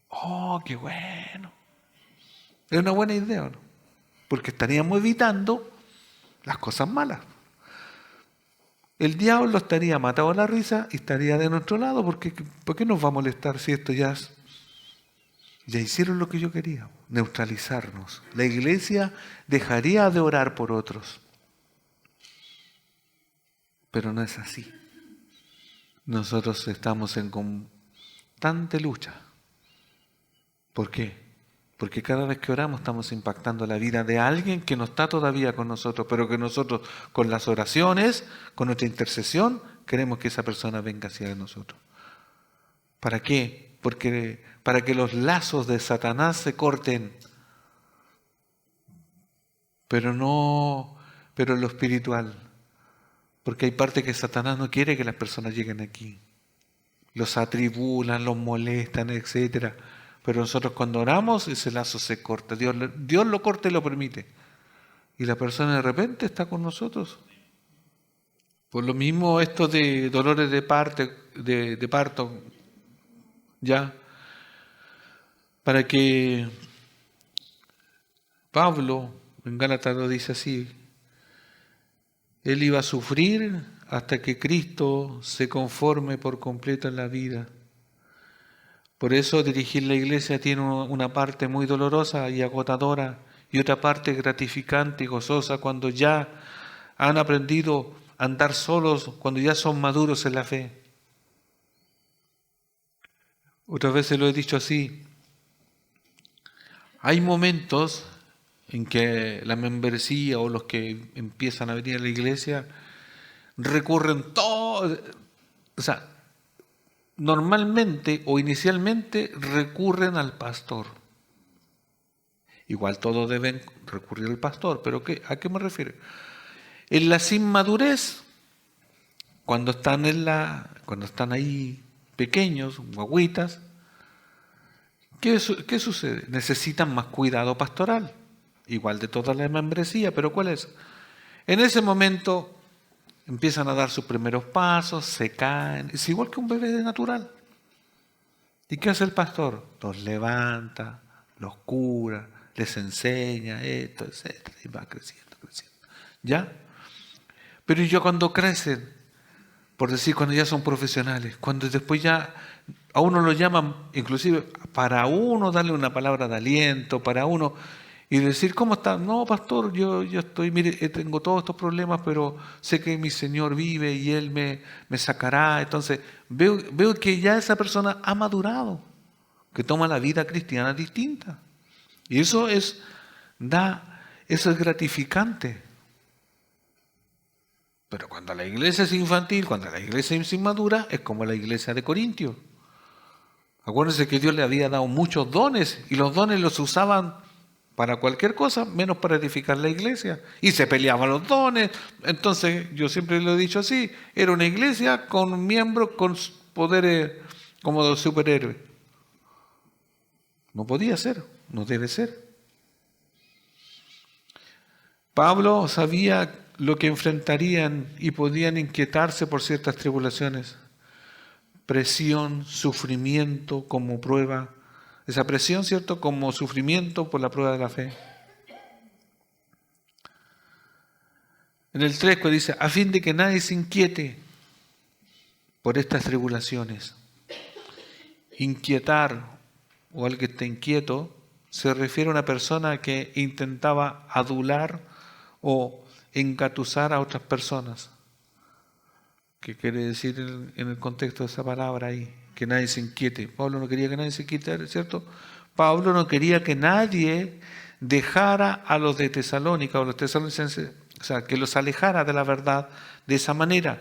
Oh, qué bueno. Es una buena idea, ¿no? Porque estaríamos evitando las cosas malas. El diablo estaría matado a la risa y estaría de nuestro lado, porque ¿por qué nos va a molestar si esto ya hicieron lo que yo quería? Neutralizarnos. La iglesia dejaría de orar por otros. Pero no es así. Nosotros estamos en constante lucha. ¿Por qué? Porque cada vez que oramos estamos impactando la vida de alguien que no está todavía con nosotros, pero que nosotros con las oraciones, con nuestra intercesión, queremos que esa persona venga hacia nosotros. ¿Para qué? Porque para que los lazos de Satanás se corten, pero en lo espiritual. Porque hay parte que Satanás no quiere que las personas lleguen aquí. Los atribulan, los molestan, etcétera. Pero nosotros cuando oramos, ese lazo se corta. Dios lo corta y lo permite. Y la persona de repente está con nosotros. Por lo mismo, esto de dolores de parto, ya, para que Pablo en Gálatas lo dice así, él iba a sufrir hasta que Cristo se conforme por completo en la vida. Por eso dirigir la iglesia tiene una parte muy dolorosa y agotadora y otra parte gratificante y gozosa cuando ya han aprendido a andar solos, cuando ya son maduros en la fe. Otras veces lo he dicho así. Hay momentos en que la membresía o los que empiezan a venir a la iglesia recurren todo, o sea, normalmente o inicialmente recurren al pastor. Igual todos deben recurrir al pastor, pero ¿a qué me refiero? En la inmadurez, cuando están ahí pequeños, guaguitas, ¿qué sucede? Necesitan más cuidado pastoral. igual de toda la membresía, pero ¿cuál es? En ese momento empiezan a dar sus primeros pasos, se caen, es igual que un bebé de natural. ¿Y qué hace el pastor? Los levanta, los cura, les enseña esto, etcétera, y va creciendo, creciendo. ¿Ya? Pero ya cuando crecen, por decir, cuando ya son profesionales, cuando después ya a uno lo llaman, inclusive para uno darle una palabra de aliento, para uno, y decir, ¿cómo está? No, pastor, yo estoy, mire, tengo todos estos problemas, pero sé que mi Señor vive y Él me sacará. Entonces, veo que ya esa persona ha madurado, que toma la vida cristiana distinta. Y eso es gratificante. Pero cuando la iglesia es infantil, cuando la iglesia es inmadura, es como la iglesia de Corintios. Acuérdense que Dios le había dado muchos dones y los dones los usaban para cualquier cosa, menos para edificar la iglesia. Y se peleaban los dones. Entonces, yo siempre lo he dicho así, era una iglesia con miembros con poderes como de superhéroes. No podía ser, no debe ser. Pablo sabía lo que enfrentarían y podían inquietarse por ciertas tribulaciones. Presión, sufrimiento como prueba. Esa presión, ¿cierto? Como sufrimiento por la prueba de la fe. En el 3 dice, a fin de que nadie se inquiete por estas tribulaciones. Inquietar o al que esté inquieto se refiere a una persona que intentaba adular o engatusar a otras personas. ¿Qué quiere decir en el contexto de esa palabra ahí? Que nadie se inquiete. Pablo no quería que nadie se inquietara, ¿cierto? Pablo no quería que nadie dejara a los de Tesalónica o los tesalonicenses, o sea, que los alejara de la verdad de esa manera,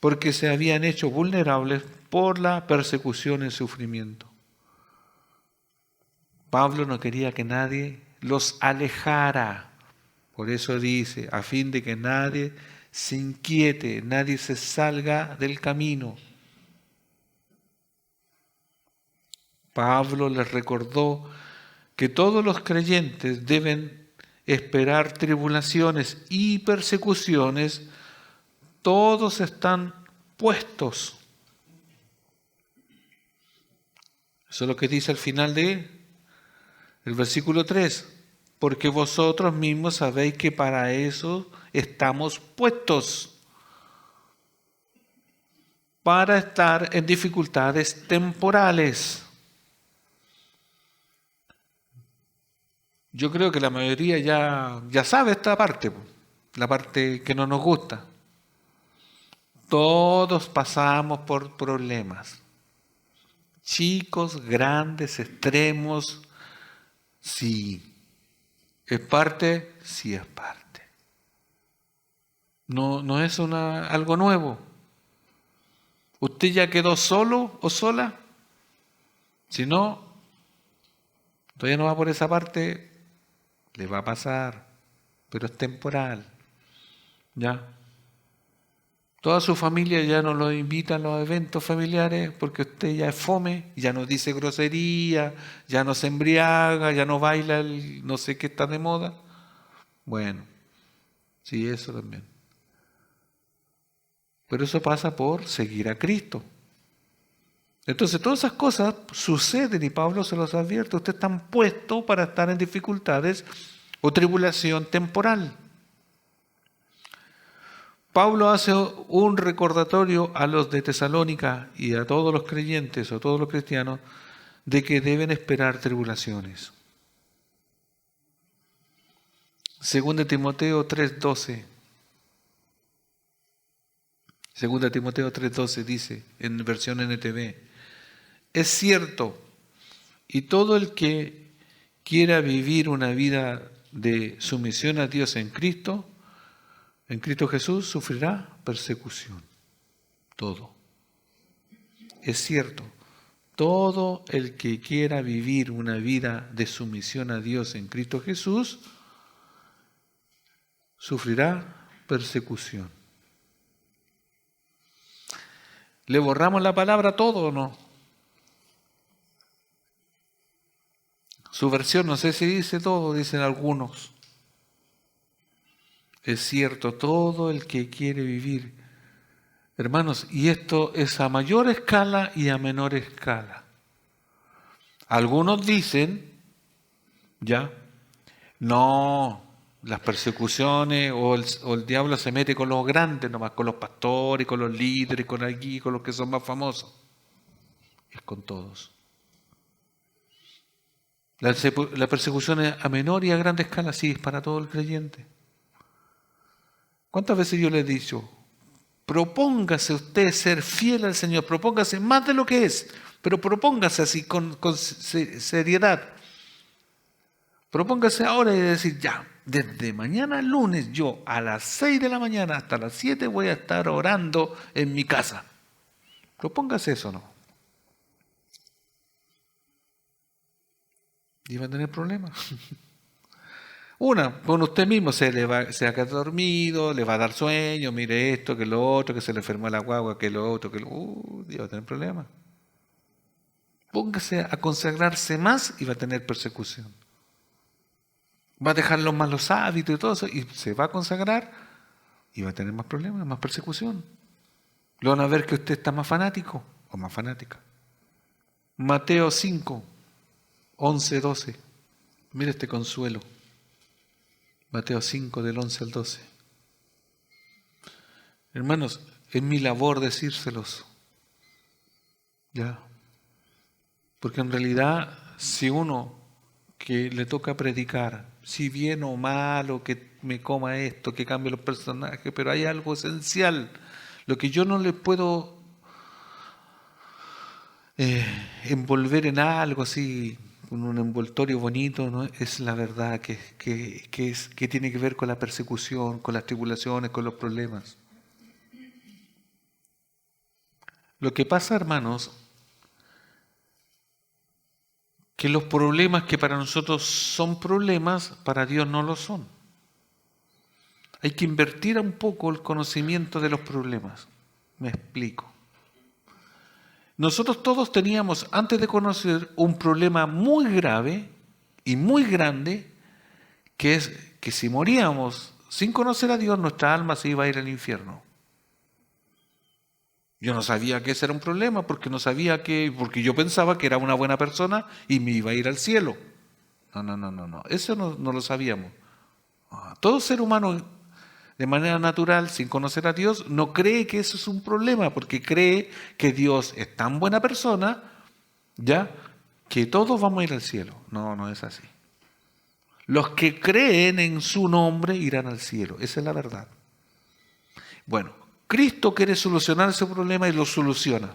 porque se habían hecho vulnerables por la persecución y sufrimiento. Pablo no quería que nadie los alejara. Por eso dice, a fin de que nadie se inquiete, nadie se salga del camino. Pablo les recordó que todos los creyentes deben esperar tribulaciones y persecuciones. Todos están puestos. Eso es lo que dice al final del versículo 3. Porque vosotros mismos sabéis que para eso estamos puestos. Para estar en dificultades temporales. Yo creo que la mayoría ya sabe esta parte, la parte que no nos gusta. Todos pasamos por problemas. Chicos, grandes, extremos. Sí. ¿Es parte? Sí es parte. No es algo nuevo. ¿Usted ya quedó solo o sola? Si no, todavía no va por esa parte, le va a pasar, pero es temporal. ¿Ya? Toda su familia ya no lo invita a los eventos familiares porque usted ya es fome, ya no dice grosería, ya no se embriaga, ya no baila el no sé qué está de moda. Bueno, sí, eso también. Pero eso pasa por seguir a Cristo. Entonces todas esas cosas suceden y Pablo se los advierte. Usted está puesto para estar en dificultades o tribulación temporal. Pablo hace un recordatorio a los de Tesalónica y a todos los creyentes o todos los cristianos de que deben esperar tribulaciones. 2 Timoteo 3:12. 2 Timoteo 3:12 dice en versión NTV, es cierto, y todo el que quiera vivir una vida de sumisión a Dios en Cristo Jesús, sufrirá persecución. Todo. Es cierto, todo el que quiera vivir una vida de sumisión a Dios en Cristo Jesús, sufrirá persecución. ¿Le borramos la palabra todo o no? Su versión no sé si dice todo, dicen algunos. Es cierto, todo el que quiere vivir. Hermanos, y esto es a mayor escala y a menor escala. Algunos dicen, ya, no, las persecuciones o el diablo se mete con los grandes nomás, con los pastores, con los líderes, con aquí, con los que son más famosos. Es con todos. La persecución es a menor y a grande escala, sí, es para todo el creyente. ¿Cuántas veces yo le he dicho? Propóngase usted ser fiel al Señor, propóngase más de lo que es, pero propóngase así con seriedad. Propóngase ahora y decir, ya, desde mañana lunes yo a las 6 de la mañana hasta las 7 voy a estar orando en mi casa. Propóngase eso, ¿no? Y va a tener problemas. Una, con usted mismo se va a quedar dormido, le va a dar sueño, mire esto, que lo otro, que se le enfermó la guagua, que lo otro, que lo otro, y va a tener problemas. Póngase a consagrarse más y va a tener persecución. Va a dejar los malos hábitos y todo eso, y se va a consagrar y va a tener más problemas, más persecución. Lo van a ver que usted está más fanático o más fanática. Mateo 5, 11, 12. Mire este consuelo. Mateo 5, del 11 al 12. Hermanos, es mi labor decírselos. Ya. Porque en realidad, si uno que le toca predicar, si bien o mal, o que me coma esto, que cambie los personajes, pero hay algo esencial, lo que yo no le puedo envolver en algo así, con un envoltorio bonito, ¿no? Es la verdad que tiene que ver con la persecución, con las tribulaciones, con los problemas. Lo que pasa, hermanos, que los problemas que para nosotros son problemas, para Dios no lo son. Hay que invertir un poco el conocimiento de los problemas. Me explico. Nosotros todos teníamos, antes de conocer, un problema muy grave y muy grande, que es que si moríamos sin conocer a Dios, nuestra alma se iba a ir al infierno. Yo no sabía que ese era un problema, porque porque yo pensaba que era una buena persona y me iba a ir al cielo. No. Eso no lo sabíamos. Todo ser humano, de manera natural, sin conocer a Dios, no cree que eso es un problema, porque cree que Dios es tan buena persona, ya, que todos vamos a ir al cielo. No es así. Los que creen en su nombre irán al cielo. Esa es la verdad. Bueno, Cristo quiere solucionar ese problema y lo soluciona.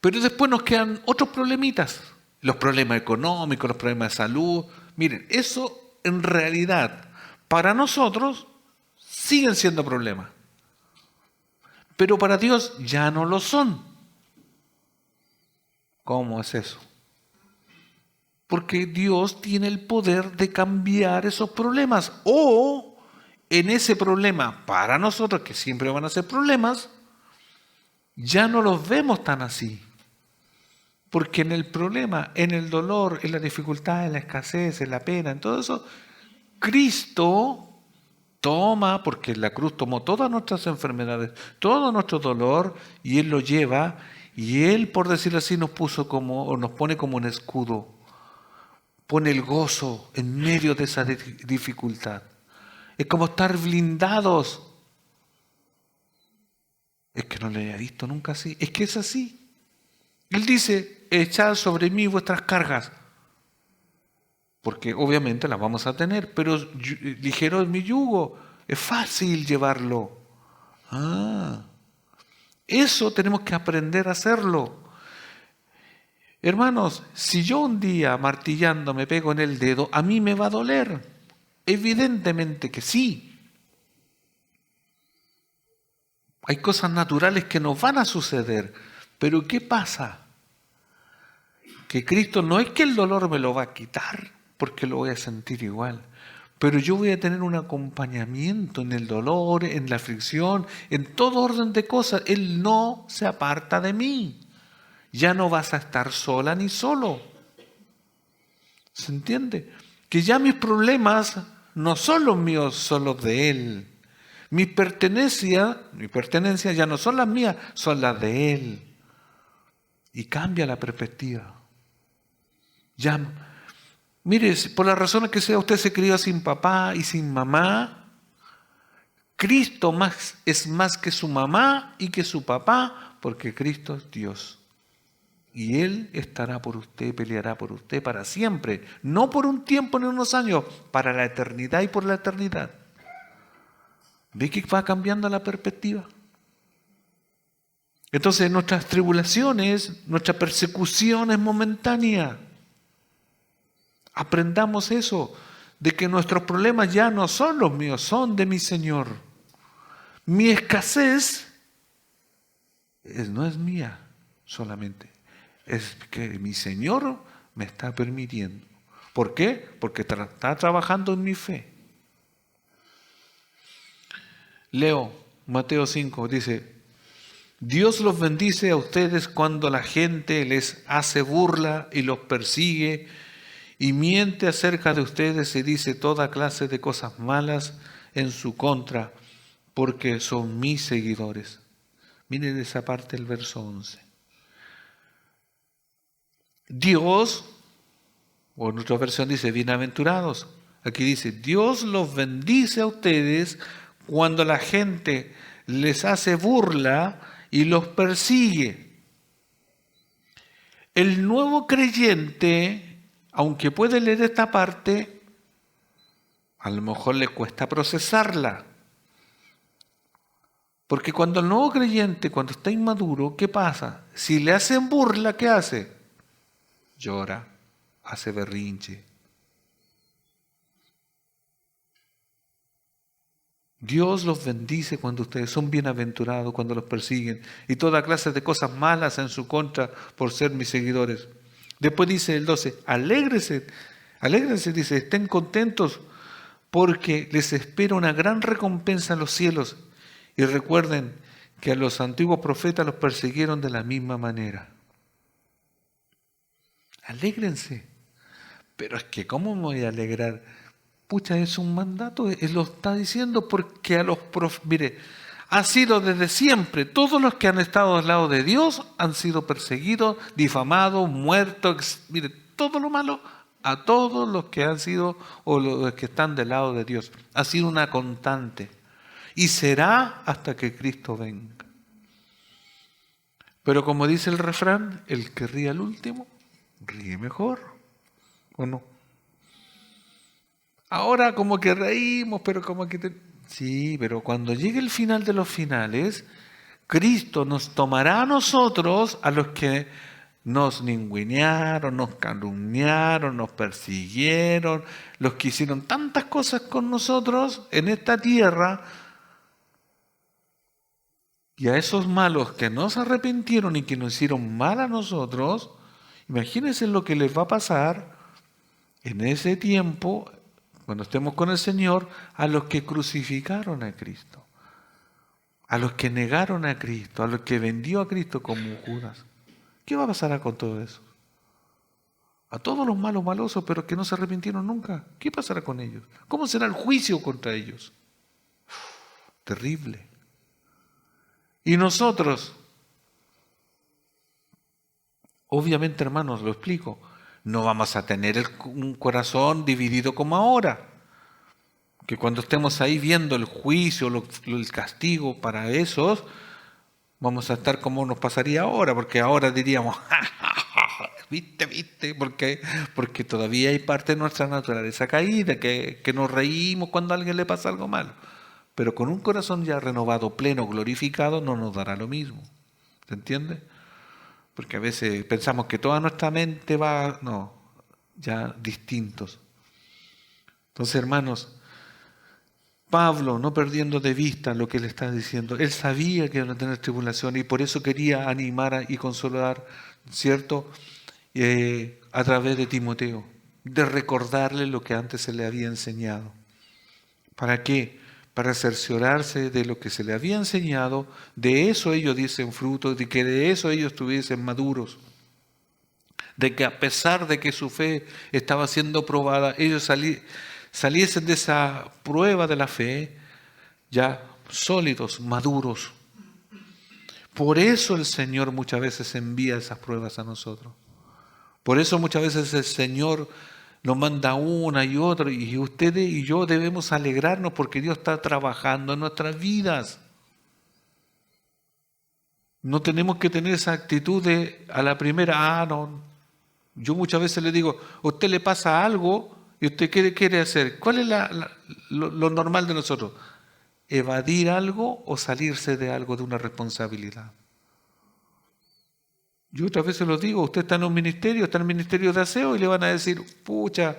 Pero después nos quedan otros problemitas. Los problemas económicos, los problemas de salud. Miren, eso en realidad para nosotros siguen siendo problemas. Pero para Dios ya no lo son. ¿Cómo es eso? Porque Dios tiene el poder de cambiar esos problemas. O en ese problema, para nosotros, que siempre van a ser problemas, ya no los vemos tan así. Porque en el problema, en el dolor, en la dificultad, en la escasez, en la pena, en todo eso, Cristo toma, porque en la cruz tomó todas nuestras enfermedades, todo nuestro dolor, y Él lo lleva, y Él, por decirlo así, nos pone como un escudo. Pone el gozo en medio de esa dificultad. Es como estar blindados. Es que no le había visto nunca así. Es que es así. Él dice, echad sobre mí vuestras cargas. Porque obviamente las vamos a tener, pero ligero es mi yugo. Es fácil llevarlo. Eso tenemos que aprender a hacerlo. Hermanos, si yo un día martillando me pego en el dedo, a mí me va a doler. Evidentemente que sí. Hay cosas naturales que nos van a suceder. Pero ¿qué pasa? Que Cristo no es que el dolor me lo va a quitar, porque lo voy a sentir igual. Pero yo voy a tener un acompañamiento en el dolor, en la aflicción, en todo orden de cosas. Él no se aparta de mí. Ya no vas a estar sola ni solo. ¿Se entiende? Que ya mis problemas no son los míos, son los de Él. Mi pertenencia ya no son las mías, son las de Él. Y cambia la perspectiva. Ya, mire, por las razones que sea, usted se crió sin papá y sin mamá. Cristo es más que su mamá y que su papá, porque Cristo es Dios. Y Él estará por usted, peleará por usted para siempre. No por un tiempo ni unos años, para la eternidad y por la eternidad. ¿Ve que va cambiando la perspectiva? Entonces nuestras tribulaciones, nuestra persecución es momentánea. Aprendamos eso, de que nuestros problemas ya no son los míos, son de mi Señor. Mi escasez no es mía solamente, es que mi Señor me está permitiendo. ¿Por qué? Porque está trabajando en mi fe. Leo Mateo 5, dice: Dios los bendice a ustedes cuando la gente les hace burla y los persigue y miente acerca de ustedes y dice toda clase de cosas malas en su contra, porque son mis seguidores. Miren esa parte del verso 11. Dios, o en otra versión dice bienaventurados. Aquí dice, Dios los bendice a ustedes cuando la gente les hace burla y los persigue. El nuevo creyente, aunque puede leer esta parte, a lo mejor le cuesta procesarla. Porque cuando el nuevo creyente, cuando está inmaduro, ¿qué pasa? Si le hacen burla, ¿qué hace? Llora, hace berrinche. Dios los bendice cuando ustedes son bienaventurados, cuando los persiguen, y toda clase de cosas malas en su contra por ser mis seguidores. Después dice el 12, alégrense, dice, estén contentos porque les espera una gran recompensa en los cielos. Y recuerden que a los antiguos profetas los persiguieron de la misma manera. Alégrense. Pero es que ¿cómo me voy a alegrar? Pucha, es un mandato, él lo está diciendo porque a los profetas, mire, ha sido desde siempre, todos los que han estado al lado de Dios han sido perseguidos, difamados, muertos, mire, todo lo malo a todos los que han sido o los que están del lado de Dios. Ha sido una constante y será hasta que Cristo venga. Pero como dice el refrán, el que ríe al último, ríe mejor, ¿o no? Ahora como que reímos, pero como que... Sí, pero cuando llegue el final de los finales, Cristo nos tomará a nosotros, a los que nos ningunearon, nos calumniaron, nos persiguieron, los que hicieron tantas cosas con nosotros en esta tierra, y a esos malos que no se arrepintieron y que nos hicieron mal a nosotros, imagínense lo que les va a pasar en ese tiempo, cuando estemos con el Señor, a los que crucificaron a Cristo, a los que negaron a Cristo, a los que vendió a Cristo como Judas. ¿Qué va a pasar con todo eso? A todos los malos malosos, pero que no se arrepintieron nunca. ¿Qué pasará con ellos? ¿Cómo será el juicio contra ellos? Terrible. Y nosotros, obviamente, hermanos, lo explico, no vamos a tener un corazón dividido como ahora. Que cuando estemos ahí viendo el juicio, el castigo para esos, vamos a estar como nos pasaría ahora, porque ahora diríamos, ¿viste? Porque todavía hay parte de nuestra naturaleza caída, que nos reímos cuando a alguien le pasa algo malo. Pero con un corazón ya renovado, pleno, glorificado, no nos dará lo mismo. ¿Se entiende? Porque a veces pensamos que toda nuestra mente va, no, ya distintos. Entonces, hermanos, Pablo, no perdiendo de vista lo que le está diciendo, él sabía que iban a tener tribulación y por eso quería animar y consolar, ¿cierto? A través de Timoteo, de recordarle lo que antes se le había enseñado. ¿Para qué? Para cerciorarse de lo que se le había enseñado, de eso ellos diesen fruto, de que de eso ellos estuviesen maduros. de que a pesar de que su fe estaba siendo probada, ellos saliesen de esa prueba de la fe ya sólidos, maduros. Por eso el Señor muchas veces envía esas pruebas a nosotros. Por eso muchas veces el Señor nos manda una y otra, y ustedes y yo debemos alegrarnos porque Dios está trabajando en nuestras vidas. No tenemos que tener esa actitud de a la primera, no. Yo muchas veces le digo, a usted le pasa algo y usted ¿qué quiere hacer? ¿Cuál es lo normal de nosotros? ¿Evadir algo o salirse de algo, de una responsabilidad? Yo otras veces lo digo, usted está en un ministerio, está en el ministerio de aseo y le van a decir, pucha,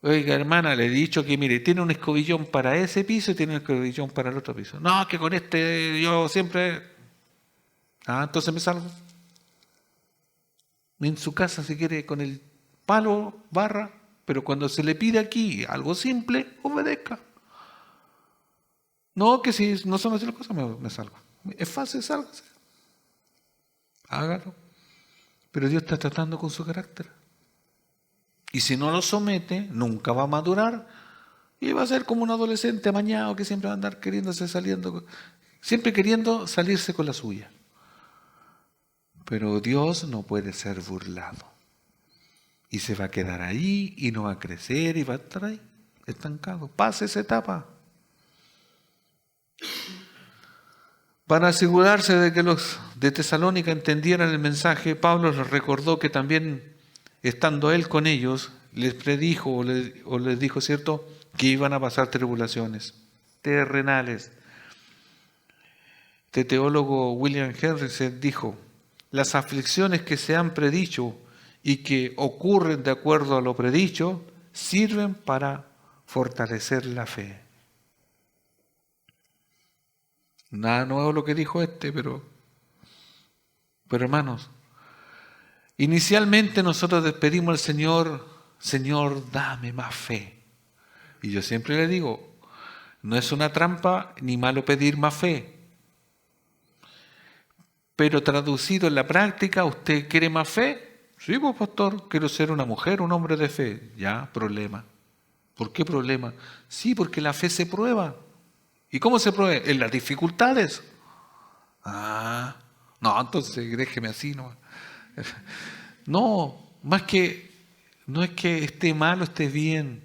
oiga hermana, le he dicho que mire, tiene un escobillón para ese piso y tiene un escobillón para el otro piso. No, que con este yo siempre... entonces me salgo. En su casa si quiere con el palo, barra, pero cuando se le pide aquí algo simple, obedezca. No, que si no son así las cosas, me salgo. Es fácil, sálgase. Hágalo. Pero Dios está tratando con su carácter. Y si no lo somete, nunca va a madurar. Y va a ser como un adolescente amañado que siempre va a andar siempre queriendo salirse con la suya. Pero Dios no puede ser burlado. Y se va a quedar ahí y no va a crecer y va a estar ahí, estancado. Pase esa etapa. Para asegurarse de que los de Tesalónica entendieran el mensaje, Pablo les recordó que también, estando él con ellos, les predijo o les dijo, ¿cierto?, que iban a pasar tribulaciones terrenales. Este teólogo William Hendriksen dijo, las aflicciones que se han predicho y que ocurren de acuerdo a lo predicho, sirven para fortalecer la fe. Nada nuevo lo que dijo pero hermanos, inicialmente nosotros despedimos al Señor, Señor, dame más fe. Y yo siempre le digo, no es una trampa ni malo pedir más fe. Pero traducido en la práctica, ¿usted quiere más fe? Sí, pues pastor, quiero ser una mujer, un hombre de fe. Ya, problema. ¿Por qué problema? Sí, porque la fe se prueba. ¿Y cómo se prueba? En las dificultades. No, entonces déjeme así, no. No, no es que esté mal o esté bien.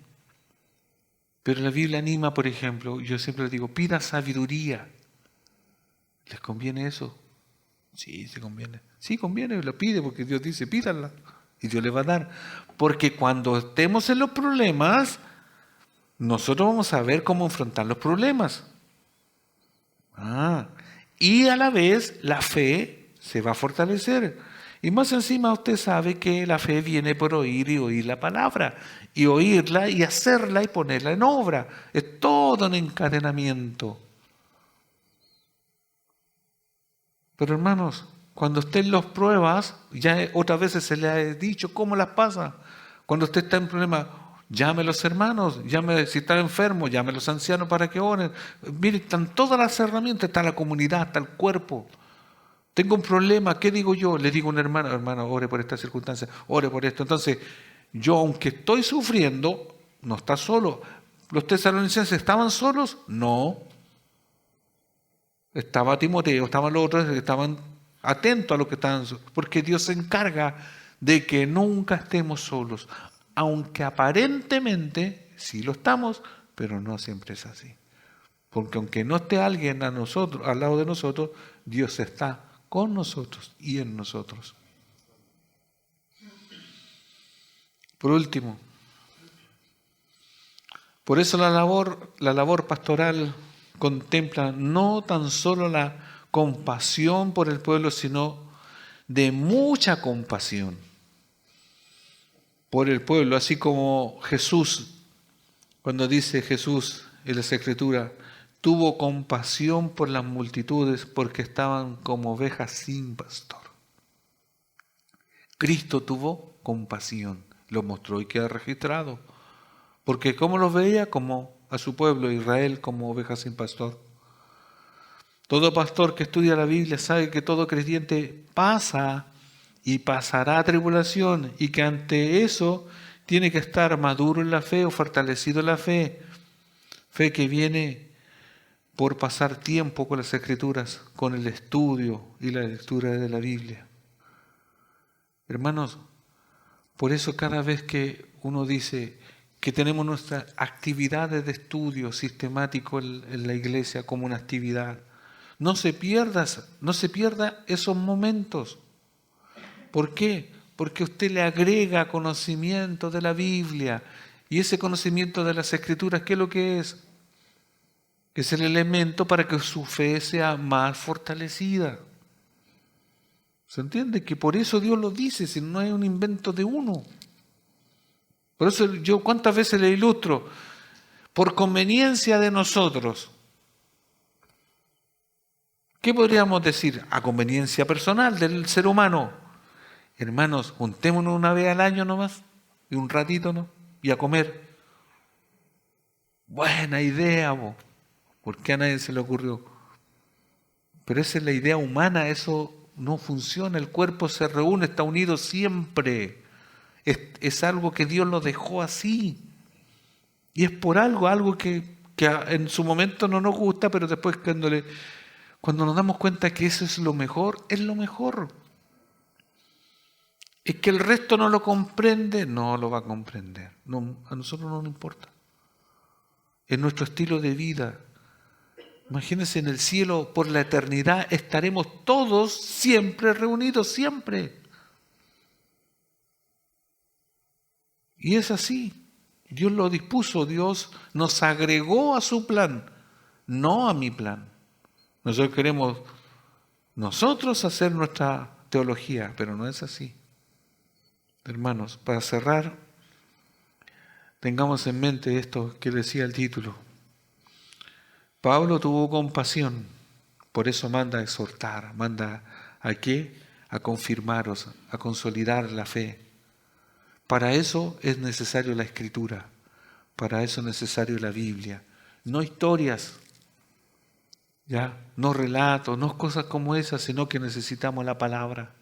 Pero la Biblia anima, por ejemplo, yo siempre les digo, pida sabiduría. ¿Les conviene eso? Sí, se conviene. Sí, conviene, lo pide porque Dios dice, pídanla. Y Dios le va a dar. Porque cuando estemos en los problemas, nosotros vamos a ver cómo enfrentar los problemas. Y a la vez la fe se va a fortalecer. Y más encima usted sabe que la fe viene por oír y oír la palabra. Y oírla y hacerla y ponerla en obra. Es todo un encadenamiento. Pero hermanos, cuando usted los pruebas, ya otras veces se le ha dicho cómo las pasa. Cuando usted está en problema, llame a los hermanos, si está enfermo, llame a los ancianos para que oren. Mire, están todas las herramientas, está la comunidad, está el cuerpo. Tengo un problema, ¿qué digo yo? Le digo a un hermano, ore por esta circunstancia, ore por esto. Entonces, yo aunque estoy sufriendo, no está solo. ¿Los tesalonicenses estaban solos? No. Estaba Timoteo, estaban los otros, estaban atentos a lo que estaban, porque Dios se encarga de que nunca estemos solos, aunque aparentemente sí lo estamos, pero no siempre es así. Porque aunque no esté alguien al lado de nosotros, Dios está con nosotros y en nosotros. Por último, por eso la labor pastoral contempla no tan solo la compasión por el pueblo, sino de mucha compasión por el pueblo, así como Jesús, cuando dice Jesús en las Escrituras, tuvo compasión por las multitudes porque estaban como ovejas sin pastor. Cristo tuvo compasión, lo mostró y queda registrado, porque ¿cómo los veía? Como a su pueblo Israel como ovejas sin pastor. Todo pastor que estudia la Biblia sabe que todo creyente pasa y pasará tribulación, y que ante eso tiene que estar maduro en la fe o fortalecido en la fe. Fe que viene por pasar tiempo con las Escrituras, con el estudio y la lectura de la Biblia. Hermanos, por eso cada vez que uno dice que tenemos nuestras actividades de estudio sistemático en la iglesia como una actividad, no se pierda esos momentos. ¿Por qué? Porque usted le agrega conocimiento de la Biblia, y ese conocimiento de las Escrituras, ¿qué es lo que es? Es el elemento para que su fe sea más fortalecida. ¿Se entiende? Que por eso Dios lo dice, si no es un invento de uno. Por eso yo cuántas veces le ilustro, por conveniencia de nosotros. ¿Qué podríamos decir? A conveniencia personal del ser humano. Hermanos, juntémonos una vez al año nomás, y un ratito, ¿no? Y a comer. Buena idea, vos. ¿Por qué a nadie se le ocurrió? Pero esa es la idea humana, eso no funciona. El cuerpo se reúne, está unido siempre. Es algo que Dios lo dejó así. Y es por algo que en su momento no nos gusta, pero después cuando nos damos cuenta que eso es lo mejor, es lo mejor. Es que el resto no lo comprende, no lo va a comprender. No, a nosotros no nos importa. Es nuestro estilo de vida. Imagínense, en el cielo por la eternidad estaremos todos siempre reunidos, siempre. Y es así. Dios lo dispuso, Dios nos agregó a su plan, no a mi plan. Nosotros queremos hacer nuestra teología, pero no es así. Hermanos, para cerrar, tengamos en mente esto que decía el título. Pablo tuvo compasión, por eso manda a exhortar, manda ¿a qué? A confirmaros, a consolidar la fe. Para eso es necesario la Escritura, para eso es necesario la Biblia, no historias, ¿ya? No relatos, no cosas como esas, sino que necesitamos la palabra.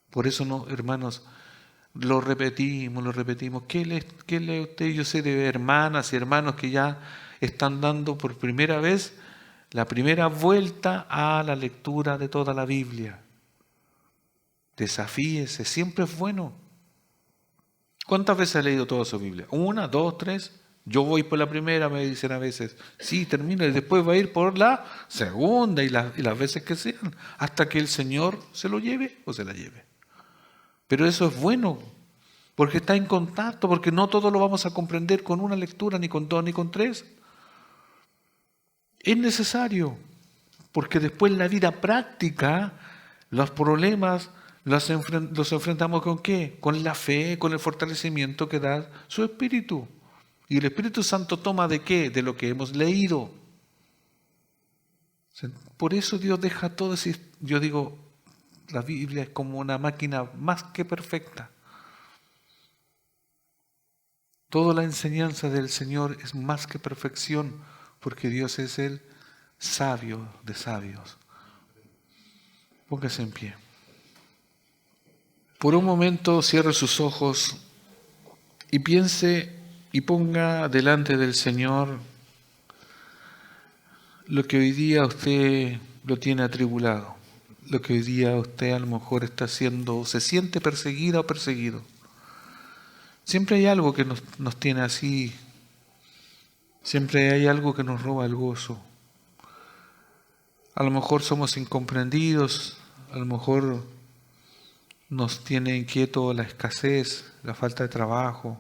Por eso, no, hermanos, lo repetimos. ¿Qué lee usted? Yo sé de hermanas y hermanos que ya están dando por primera vez la primera vuelta a la lectura de toda la Biblia. Desafíese, siempre es bueno. ¿Cuántas veces ha leído toda su Biblia? ¿Una, dos, tres? Yo voy por la primera, me dicen a veces. Sí, termina, y después va a ir por la segunda y las veces que sean, hasta que el Señor se lo lleve o se la lleve. Pero eso es bueno, porque está en contacto, porque no todo lo vamos a comprender con una lectura, ni con dos, ni con tres. Es necesario, porque después en la vida práctica, los problemas los enfrentamos ¿con qué? Con la fe, con el fortalecimiento que da su Espíritu. Y el Espíritu Santo toma ¿de qué? De lo que hemos leído. Por eso Dios deja todo así. Yo digo, la Biblia es como una máquina más que perfecta. Toda la enseñanza del Señor es más que perfección, porque Dios es el sabio de sabios. Póngase en pie. Por un momento cierre sus ojos y piense y ponga delante del Señor lo que hoy día usted lo tiene atribulado, lo que hoy día usted a lo mejor está haciendo, se siente perseguida o perseguido. Siempre hay algo que nos tiene así, siempre hay algo que nos roba el gozo. A lo mejor somos incomprendidos, a lo mejor nos tiene inquieto la escasez, la falta de trabajo.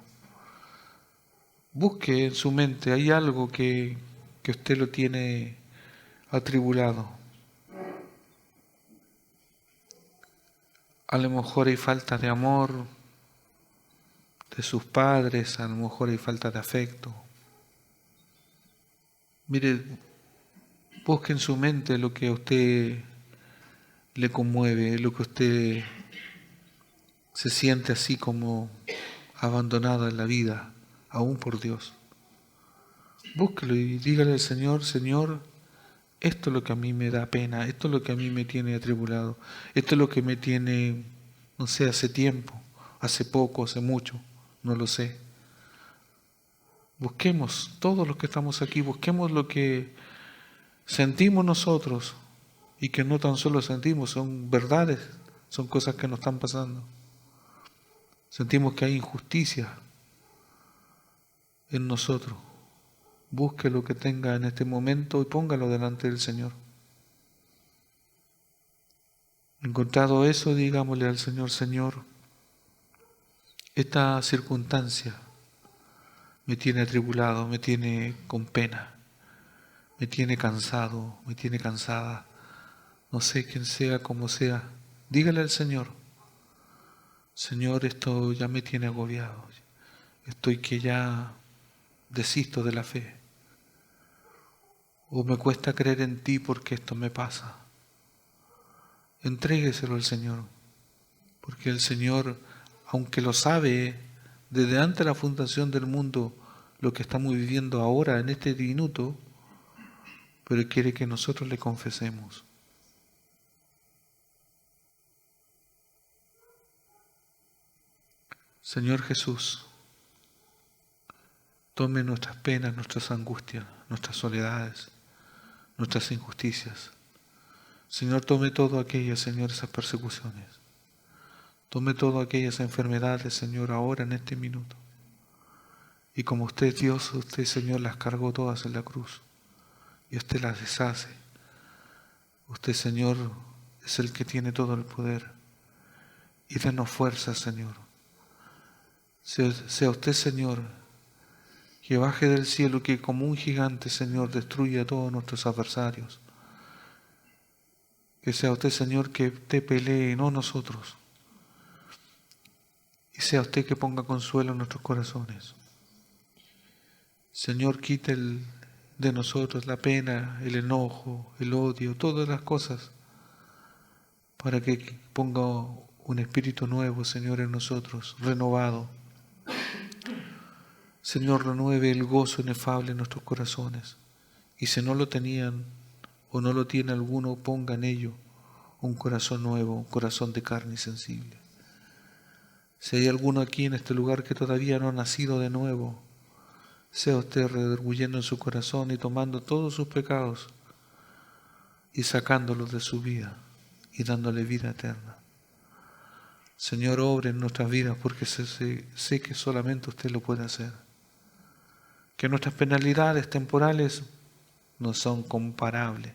Busque en su mente, hay algo que usted lo tiene atribulado. A lo mejor hay falta de amor de sus padres, a lo mejor hay falta de afecto. Mire, busque en su mente lo que a usted le conmueve, lo que usted se siente así como abandonado en la vida, aún por Dios. Búsquelo y dígale al Señor, Señor, esto es lo que a mí me da pena, esto es lo que a mí me tiene atribulado, esto es lo que me tiene No sé, hace tiempo, hace poco, hace mucho, no lo sé. Busquemos, todos los que estamos aquí, busquemos lo que sentimos nosotros y que no tan solo sentimos, son verdades, son cosas que nos están pasando. Sentimos que hay injusticia en nosotros. Busque lo que tenga en este momento y póngalo delante del Señor. Encontrado eso, digámosle al Señor, Señor, esta circunstancia me tiene atribulado, me tiene con pena, me tiene cansado, me tiene cansada. No sé quién sea, como sea. Dígale al Señor, Señor, esto ya me tiene agobiado. Estoy que ya desisto de la fe. O me cuesta creer en ti porque esto me pasa. Entrégueselo al Señor, porque el Señor, aunque lo sabe desde antes de la fundación del mundo, lo que estamos viviendo ahora en este minuto, pero quiere que nosotros le confesemos. Señor Jesús, tome nuestras penas, nuestras angustias, nuestras soledades, nuestras injusticias. Señor, tome todo aquello, Señor, esas persecuciones. Tome todas aquellas enfermedades, Señor, ahora en este minuto. Y como usted es Dios, usted, Señor, las cargó todas en la cruz. Y usted las deshace. Usted, Señor, es el que tiene todo el poder. Y denos fuerza, Señor. Sea usted, Señor, que baje del cielo, que como un gigante, Señor, destruya a todos nuestros adversarios. Que sea usted, Señor, que te pelee, no nosotros. Y sea usted que ponga consuelo en nuestros corazones. Señor, quite de nosotros la pena, el enojo, el odio, todas las cosas, para que ponga un espíritu nuevo, Señor, en nosotros, renovado. Señor, renueve el gozo inefable en nuestros corazones. Y si no lo tenían o no lo tiene alguno, ponga en ello un corazón nuevo, un corazón de carne y sensible. Si hay alguno aquí en este lugar que todavía no ha nacido de nuevo, sea usted redarguyendo en su corazón y tomando todos sus pecados y sacándolos de su vida y dándole vida eterna. Señor, obre en nuestras vidas porque sé que solamente usted lo puede hacer. Que nuestras penalidades temporales no son comparables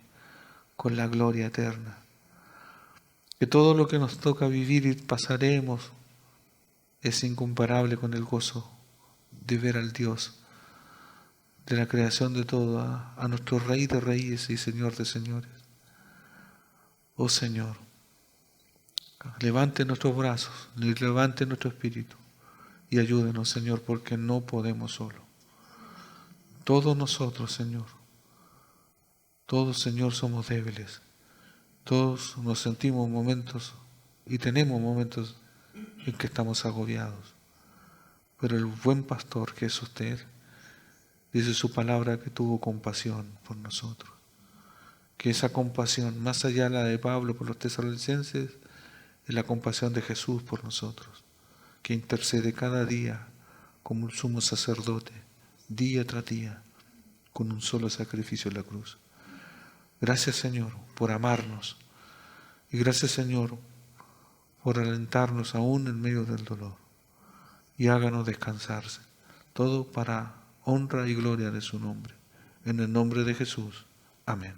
con la gloria eterna. Que todo lo que nos toca vivir y pasaremos es incomparable con el gozo de ver al Dios de la creación de todo, a nuestro Rey de Reyes y Señor de Señores. Oh Señor, levante nuestros brazos, levante nuestro espíritu y ayúdenos, Señor, porque no podemos solo. Todos nosotros, Señor, todos, Señor, somos débiles. Todos nos sentimos momentos y tenemos momentos en que estamos agobiados. Pero el buen pastor que es usted, dice su palabra que tuvo compasión por nosotros. Que esa compasión, más allá de la de Pablo por los tesalonicenses, es la compasión de Jesús por nosotros, que intercede cada día como un sumo sacerdote, día tras día, con un solo sacrificio en la cruz. Gracias, Señor, por amarnos. Y gracias, Señor, por alentarnos aún en medio del dolor. Y háganos descansarse. Todo para honra y gloria de su nombre. En el nombre de Jesús. Amén.